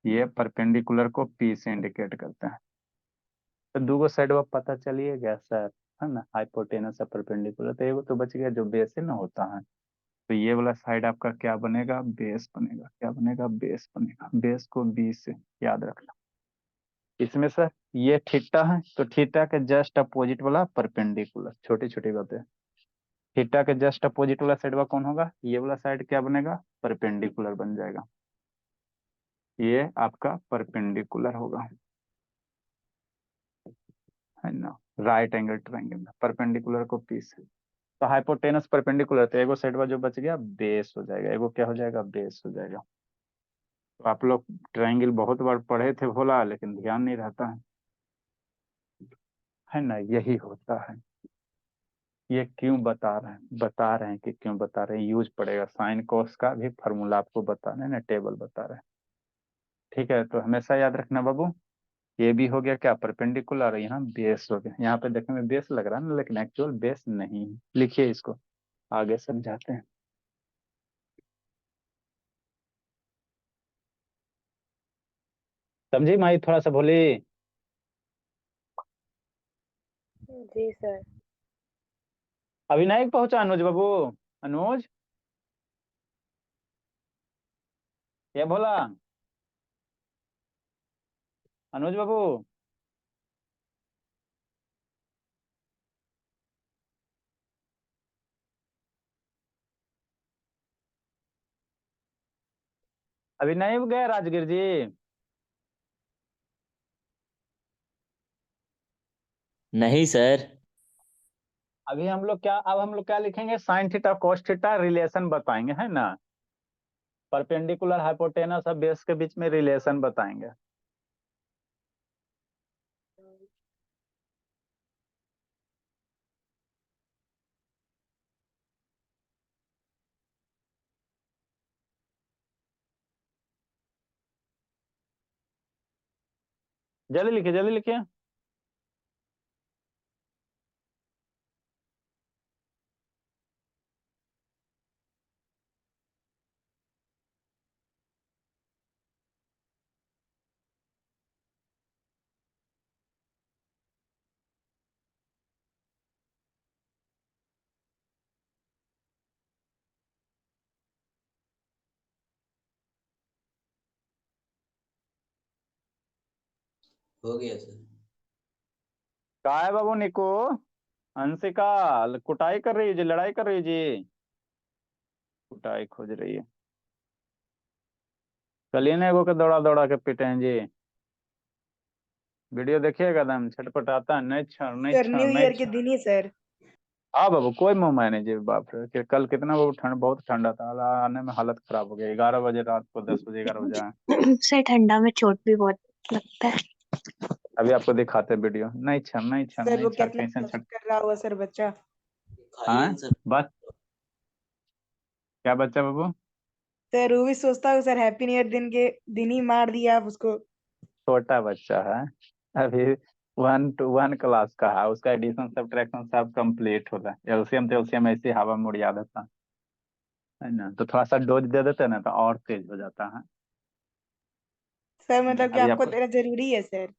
ये परपेंडिकुलर को पी से इंडिकेट करते हैं। तो दूगो साइड पता चलिए गया सर, है ना, हाइपोटेनस और परपेंडिकुलर। तो एगो तो बच गया जो बेस है ना होता है। तो ये वाला साइड आपका क्या बनेगा, बेस बनेगा। क्या बनेगा, बेस बनेगा। बेस को बी से याद रखना। इसमें सर ये थीटा है, तो थीटा के जस्ट अपोजिट वाला परपेंडिकुलर, छोटी छोटी बातें। थीटा के जस्ट अपोजिट वाला साइड कौन होगा, ये वाला साइड क्या बनेगा, परपेंडिकुलर बन जाएगा। ये आपका परपेंडिकुलर होगा, है ना। राइट एंगल ट्रायंगल में परपेंडिकुलर को पीस, तो हाइपोटेनस परपेंडिकुलर, तो एगो साइड जो बच गया बेस हो जाएगा, एगो क्या हो जाएगा, बेस हो जाएगा। तो आप लोग ट्रायंगल बहुत बार पढ़े थे भोला, लेकिन ध्यान नहीं रहता है ना, यही होता है। ये क्यों बता रहे हैं कि क्यों बता रहे हैं, यूज पड़ेगा, साइन कॉस का भी फॉर्मूला आपको बता रहे हैं ना, टेबल बता रहे हैं। ठीक है, तो हमेशा याद रखना बाबू, ये भी हो गया क्या, परपेंडिकुलर, यहाँ बेस हो गया। यहाँ पे देखने में बेस लग रहा है ना, लेकिन एक्चुअल बेस नहीं है। लिखिए इसको, आगे समझाते हैं। समझी माई, थोड़ा सा बोली। जी सर। अविनायक पहुंचा अनुज बाबू, अनुज, ये बोला अनुज बाबू। अभी नहीं गए राजगीर जी। नहीं सर। अभी हम लोग क्या, अब हम लोग क्या लिखेंगे, sine theta cos theta relation बताएंगे, है ना। परपेंडिकुलर, हाइपोटेनस और बेस के बीच में रिलेशन बताएंगे। जल्दी लिखिए, जल्दी लिखिए। हो गया सर। का है बाबू निको, अंशिका कुटाई कर रही है जी, लड़ाई कर रही है जी, कुटाई खोज रही है। चलिए ना, एगो के दौड़ा दौड़ा के पिटे हैं जी। वीडियो देखिएगा, एकदम छटपटाता है, नहीं छोड़, नहीं सर छोड़, न्यू नहीं ईयर के छोड़। दिन ही सर। हाँ बाबू कोई मुंह नहीं जी, बाप रे कि कल कितना बाबू ठंड, बहुत ठंडा था, आने में हालत खराब हो गया, 11 बजे रात को, 10 बजे 11 बजे आए। सर ठंडा में चोट भी बहुत लगता है। अभी आपको दिखाते हैं वीडियो, नहीं छन नहीं छन सर नहीं वो छन कितना कैसे कष्ट छन। कर रहा होगा सर बच्चा। खाइए हाँ सर। बस, क्या बच्चा बाबू? सर वो भी सोचता हूँ सर हैप्पी न्यू ईयर दिन ही मार दिया आप उसको। छोटा बच्चा है अभी, 1 to 1 क्लास का है, उसका एडिशन सब्ट्रैक्शन सब कंप्लीट होता है, एलसीएम तो एलसीएम ऐसे हवा में उड़ जाता है ना, तो थोड़ा सा डोज दे देते हैं ना तो और तेज हो जाता है। सर मतलब कि अभी आपको आपको, तेरा जरूरी है सर।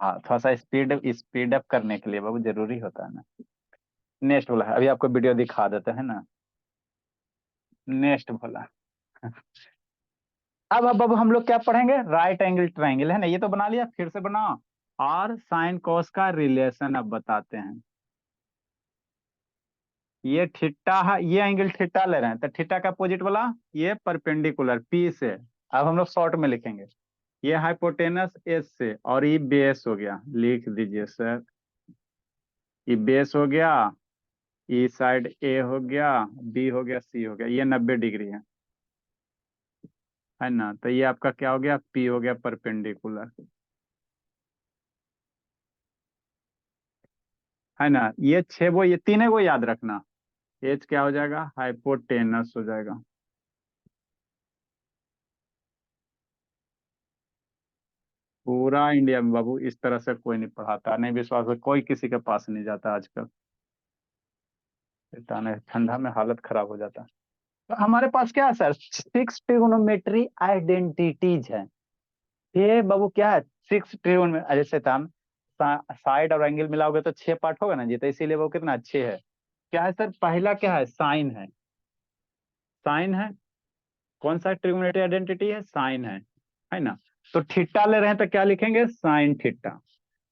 हाँ थोड़ा सा स्पीड स्पीड अप करने के लिए बाबू जरूरी होता है ना। नेक्स्ट बोला है, अभी आपको वीडियो दिखा देते हैं ना। नेक्स्ट बोला, अब हम लोग क्या पढ़ेंगे, राइट एंगल ट्राइंगल है ना, ये तो बना लिया, फिर से बनाओ। और साइन कॉस का रिलेशन अब बताते हैं। ये थीटा है, ये एंगल थीटा ले रहे हैं तो थीटा का अपोजिट वाला ये परपेंडिकुलर पी से। अब हम लोग शॉर्ट में लिखेंगे, ये हाइपोटेनस एस से, और ये बेस हो गया, लिख दीजिए सर, ये बेस हो गया, ई साइड ए हो गया, बी हो गया, सी हो गया, ये 90 डिग्री है ना, तो ये आपका क्या हो गया, पी हो गया परपेंडिकुलर, है ना। ये छह वो, ये तीनों को याद रखना, एच क्या हो जाएगा, हाइपोटेनस हो जाएगा। पूरा इंडिया में बाबू इस तरह से कोई नहीं पढ़ाता, नहीं विश्वास है कोई किसी के पास नहीं जाता आजकल, इतना नहीं, ठंडा में हालत खराब हो जाता है। तो हमारे पास क्या है सर, 6 ट्रिगोनोमेट्री आइडेंटिटीज है। ये बाबू क्या है, 6 ट्रिगोन में जैसे हम साइड और एंगल मिलाओगे तो 6 पार्ट होगा ना जी, तो इसीलिए वो कितना 6 है। क्या है सर, पहला क्या है, साइन है, साइन है, कौन सा ट्रिगोनोमेट्री आइडेंटिटी है, साइन है ना। तो थीटा ले रहे हैं तो क्या लिखेंगे, साइन थीटा।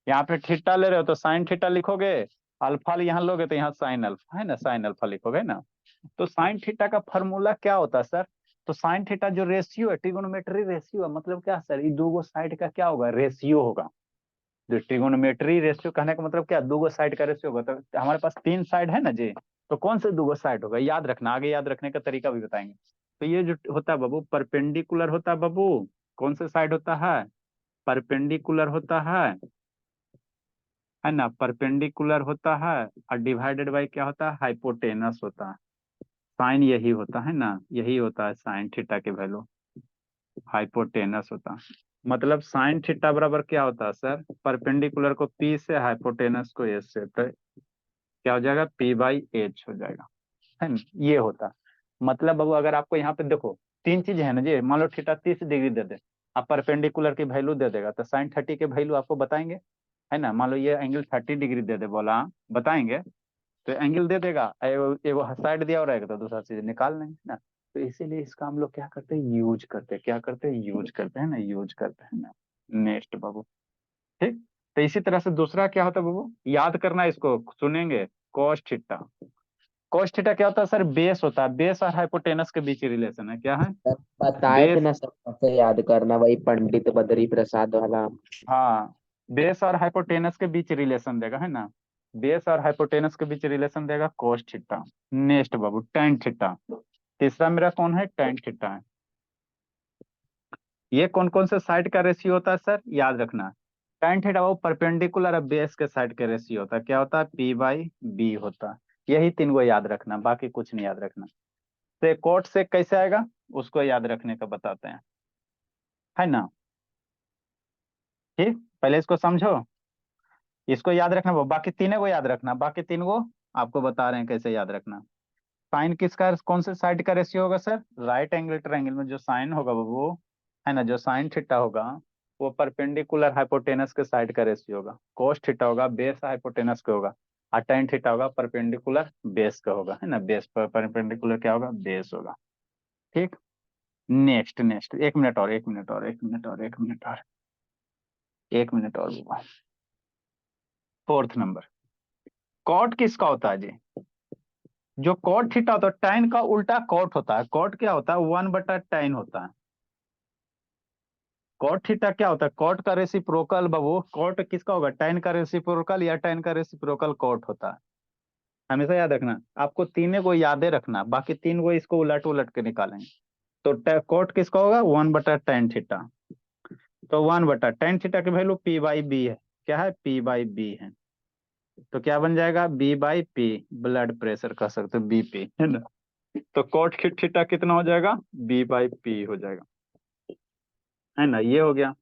यहाँ पे थीटा ले रहे हो तो साइन थीटा लिखोगे, अल्फा यहाँ लोगे तो यहाँ साइन अल्फा, है ना, साइन अल्फा लिखोगे ना। तो साइन थीटा का फॉर्मूला क्या होता है सर, तो साइन थीटा जो रेशियो है, ट्रिगोनोमेट्री रेशियो है, मतलब क्या सर, ये दो साइड का क्या होगा, रेशियो होगा। जो ट्रिगोनोमेट्री रेशियो कहने का मतलब क्या, दो साइड का रेशियो होगा, तो हमारे पास 3 साइड है ना जी, तो कौन से दो साइड होगा, याद रखना, आगे याद रखने का तरीका भी बताएंगे। तो ये जो होता है बाबू परपेंडिकुलर होता है बाबू, कौन से साइड होता है, परपेंडिकुलर होता है ना, परपेंडिकुलर होता है, और डिवाइडेड बाय क्या होता है, हाइपोटेनस होता है। साइन यही होता है ना, यही होता है साइन थीटा के वैल्यू, हाइपोटेनस होता है। मतलब साइन थीटा बराबर क्या होता है सर, परपेंडिकुलर को पी से, हाइपोटेनस को एस से, तो क्या हो जाएगा, पी बाई एच हो जाएगा, है ना, ये होता है। मतलब बाबू अगर आपको यहाँ पे देखो, 3 चीज है ना जी, मान लो थीटा 30 डिग्री दे दे, आप परपेंडिकुलर की वैल्यू दे देगा तो साइन 30 के वैल्यू आपको बताएंगे, है ना। मान लो ये एंगल 30 डिग्री दे दे बोला, बताएंगे, तो एंगल दे देगा, एगो एगो साइड दिया हो रहेगा तो दूसरा चीज निकाल लेंगे ना। तो इसीलिए इसका हम लोग क्या करते हैं, यूज करते हैं, क्या करते हैं, यूज करते हैं ना, यूज करते हैं ना। नेक्स्ट बाबू, ठीक। तो इसी तरह से दूसरा क्या होता है बाबू, याद करना इसको, सुनेंगे, cos थीटा। cos थीटा क्या होता है सर, बेस होता है, बेस और हाइपोटेनस के बीच रिलेशन है, क्या है, सर बताए थे बेस, ना सब कैसे याद करना, वही पंडित बद्री प्रसाद वाला। हाँ, बेस और हाइपोटेनस के बीच रिलेशन देगा, है ना, बेस और हाइपोटेनस के बीच रिलेशन देगा cos थीटा। नेक्स्ट बाबू tan थीटा, तीसरा मेरा कौन है, tan थीटा है। ये कौन कौन से साइड का रेशियो होता है सर, याद रखना, tan थीटा वो परपेंडिकुलर और बेस के साइड का रेशियो होता है, क्या होता है, पी बाई बी होता है। यही 3 को याद रखना, बाकी कुछ नहीं याद रखना। से कोट से कैसे आएगा, उसको याद रखने का बताते हैं, है ना। ठीक, पहले इसको समझो, इसको याद रखना, बाकी 3 को याद रखना, बाकी 3 को आपको बता रहे हैं कैसे याद रखना। साइन किसका, कौन से साइड का रेशियो होगा सर, राइट एंगल ट्रायंगल में जो साइन होगा वो, है ना, जो साइन थीटा होगा वो परपेंडिकुलर हाइपोटेनस के साइड का रेशियो होगा, कोस थीटा होगा बेस हाइपोटेनस का होगा, और tan थीटा होगा परपेंडिकुलर बेस का होगा, है ना, बेस पर परपेंडिकुलर क्या होगा, बेस होगा। ठीक, नेक्स्ट नेक्स्ट, 1 मिनट और, 1 मिनट और, 1 मिनट और, 1 मिनट और, 1 मिनट और होगा। 4th नंबर, कॉट किसका होता है जी, जो कॉट थीटा होता है, tan का उल्टा कॉट होता है, कॉट क्या होता है, 1/tan होता है। कॉट थीटा क्या होता है, कॉट का रेसिप्रोकल बाबू, कॉट किसका होगा, tan का रेसिप्रोकल, या tan का रेसिप्रोकल कॉट होता है। हमेशा याद रखना, आपको तीनों को यादें रखना, बाकी तीन को इसको उलट उलट के निकालेंगे। तो कोट किसका होगा, 1/tan थीटा। तो 1/tan थीटा की वैल्यू p/b है, क्या है, p/b है। तो क्या बन जाएगा, b/p, ब्लड प्रेशर कह सकते हो, BP है ना। तो कोट थीटा कितना हो जाएगा, b/p हो जाएगा, है ना। ये हो गया।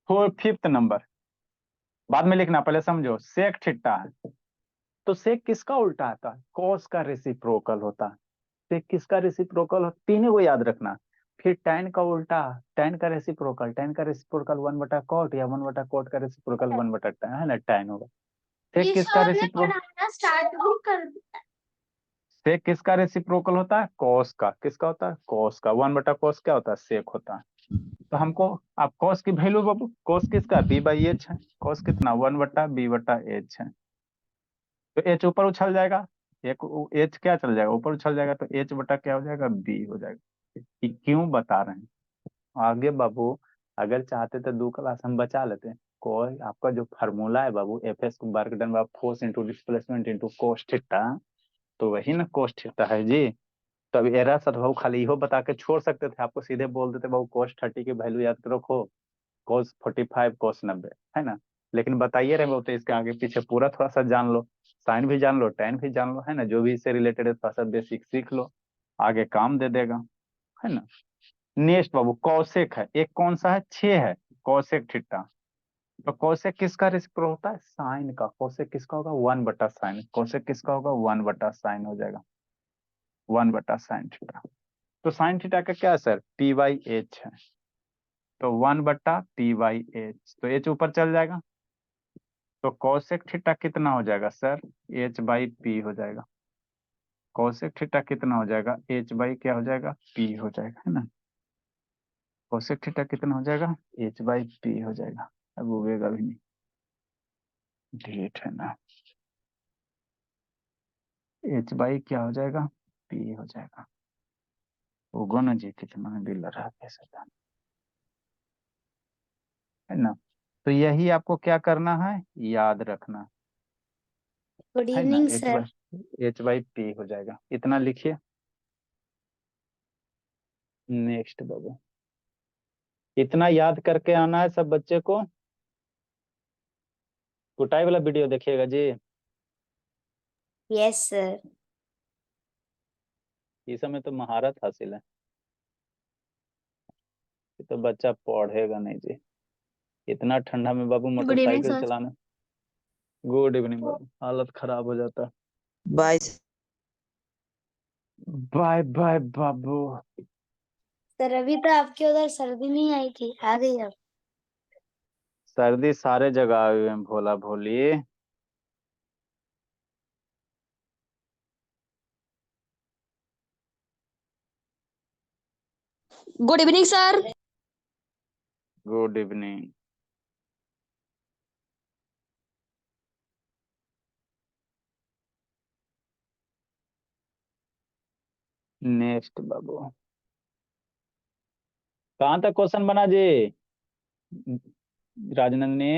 5th नंबर, बाद में लिखना, पहले समझो। सेक थीटा है, तो सेक किसका उल्टा आता है, कॉस का रेसिप्रोकल होता है। सेक किसका रेसिप्रोकल हो, तीनों को याद रखना। फिर tan का उल्टा, tan का रेसिप्रोकल 1/cot, या 1/cot का रेसिप्रोकल 1/tan, है ना, tan होगा। सेक किसका रेसिप्रोकल, स्टार्ट भी कर दिया। सेक किसका रेसिप्रोकल होता है, कॉस का। किसका होता है, कॉस का। 1/cos क्या होता है, सेक होता है। तो हमको, आप कॉस की वैल्यू बाबू, कॉस किसका, b/h है। कॉस कितना, 1/b/h है। तो h ऊपर उछल जाएगा, एक h क्या चल जाएगा, ऊपर उछल जाएगा, तो h बटा क्या हो जाएगा, b हो जाएगा। ये क्यों बता रहे हैं आगे बाबू, अगर चाहते तो 2 क्लास हम बचा लेते। कोई आपका जो फार्मूला है बाबू, FS work done by force into displacement into cos theta, तो वही ना कोस थीटा है जी। तब एरा सर बाबू खाली इहो बता के छोड़ सकते थे, आपको सीधे बोल देते बाबू cos 30 की वैल्यू याद रखो, cos 45, cos 90, है ना। लेकिन बताइए रहे बाबू, तो इसके आगे पीछे पूरा थोड़ा सा जान लो, साइन भी जान लो, tan भी जान लो, है ना। जो भी इससे रिलेटेड है थोड़ा सा बेसिक सीख लो, आगे काम दे देगा, है ना। नेक्स्ट बाबू कौशिक है, एक कौन सा है, 6 है, कौशिक थीटा। तो कौशिक किसका रेसिप्रोकल होता है, साइन का। कौशिक किसका होगा, 1/sin। कौशिक किसका होगा, 1/sin हो जाएगा, 1/sin थीटा। तो साइन थीटा का क्या है सर, p/h है। तो 1/p/h, तो h ऊपर चल जाएगा। तो कौशिक थीटा कितना हो जाएगा सर, h/p हो जाएगा। कौशिक थीटा कितना हो जाएगा, h/ क्या हो जाएगा, p हो जाएगा, है ना। कौशिक थीटा कितना हो जाएगा, h/p हो जाएगा। अब उगेगा भी नहीं, ढीठ है ना। h/ क्या हो जाएगा, p हो जाएगा। उगो ना जी, कितना दिल रहा कैसे था, है ना। तो यही आपको क्या करना है, याद रखना, गुड है ना। Evening h sir. By p हो जाएगा, इतना लिखिए। नेक्स्ट बाबू, इतना याद करके आना है सब बच्चे को। कुटाई वाला वीडियो देखिएगा जी। Yes sir. इस समय तो महारत हासिल है, ये तो बच्चा पढ़ेगा नहीं जी। इतना ठंडा में बाबू गुड इवनिंग मोटरसाइकिल सर। चलाना। गुड इवनिंग बाबू, हालत खराब हो जाता है। बाय। बाय बाय बाबू। सर अभी तो आपके उधर सर्दी नहीं आई थी, आ गई अब। सर्दी सारे जगह आए हुए हैं भोला भोली। Good evening sir. Good evening. Next बाबू, कहाँ तक क्वेश्चन बना जी, राजनंदनी।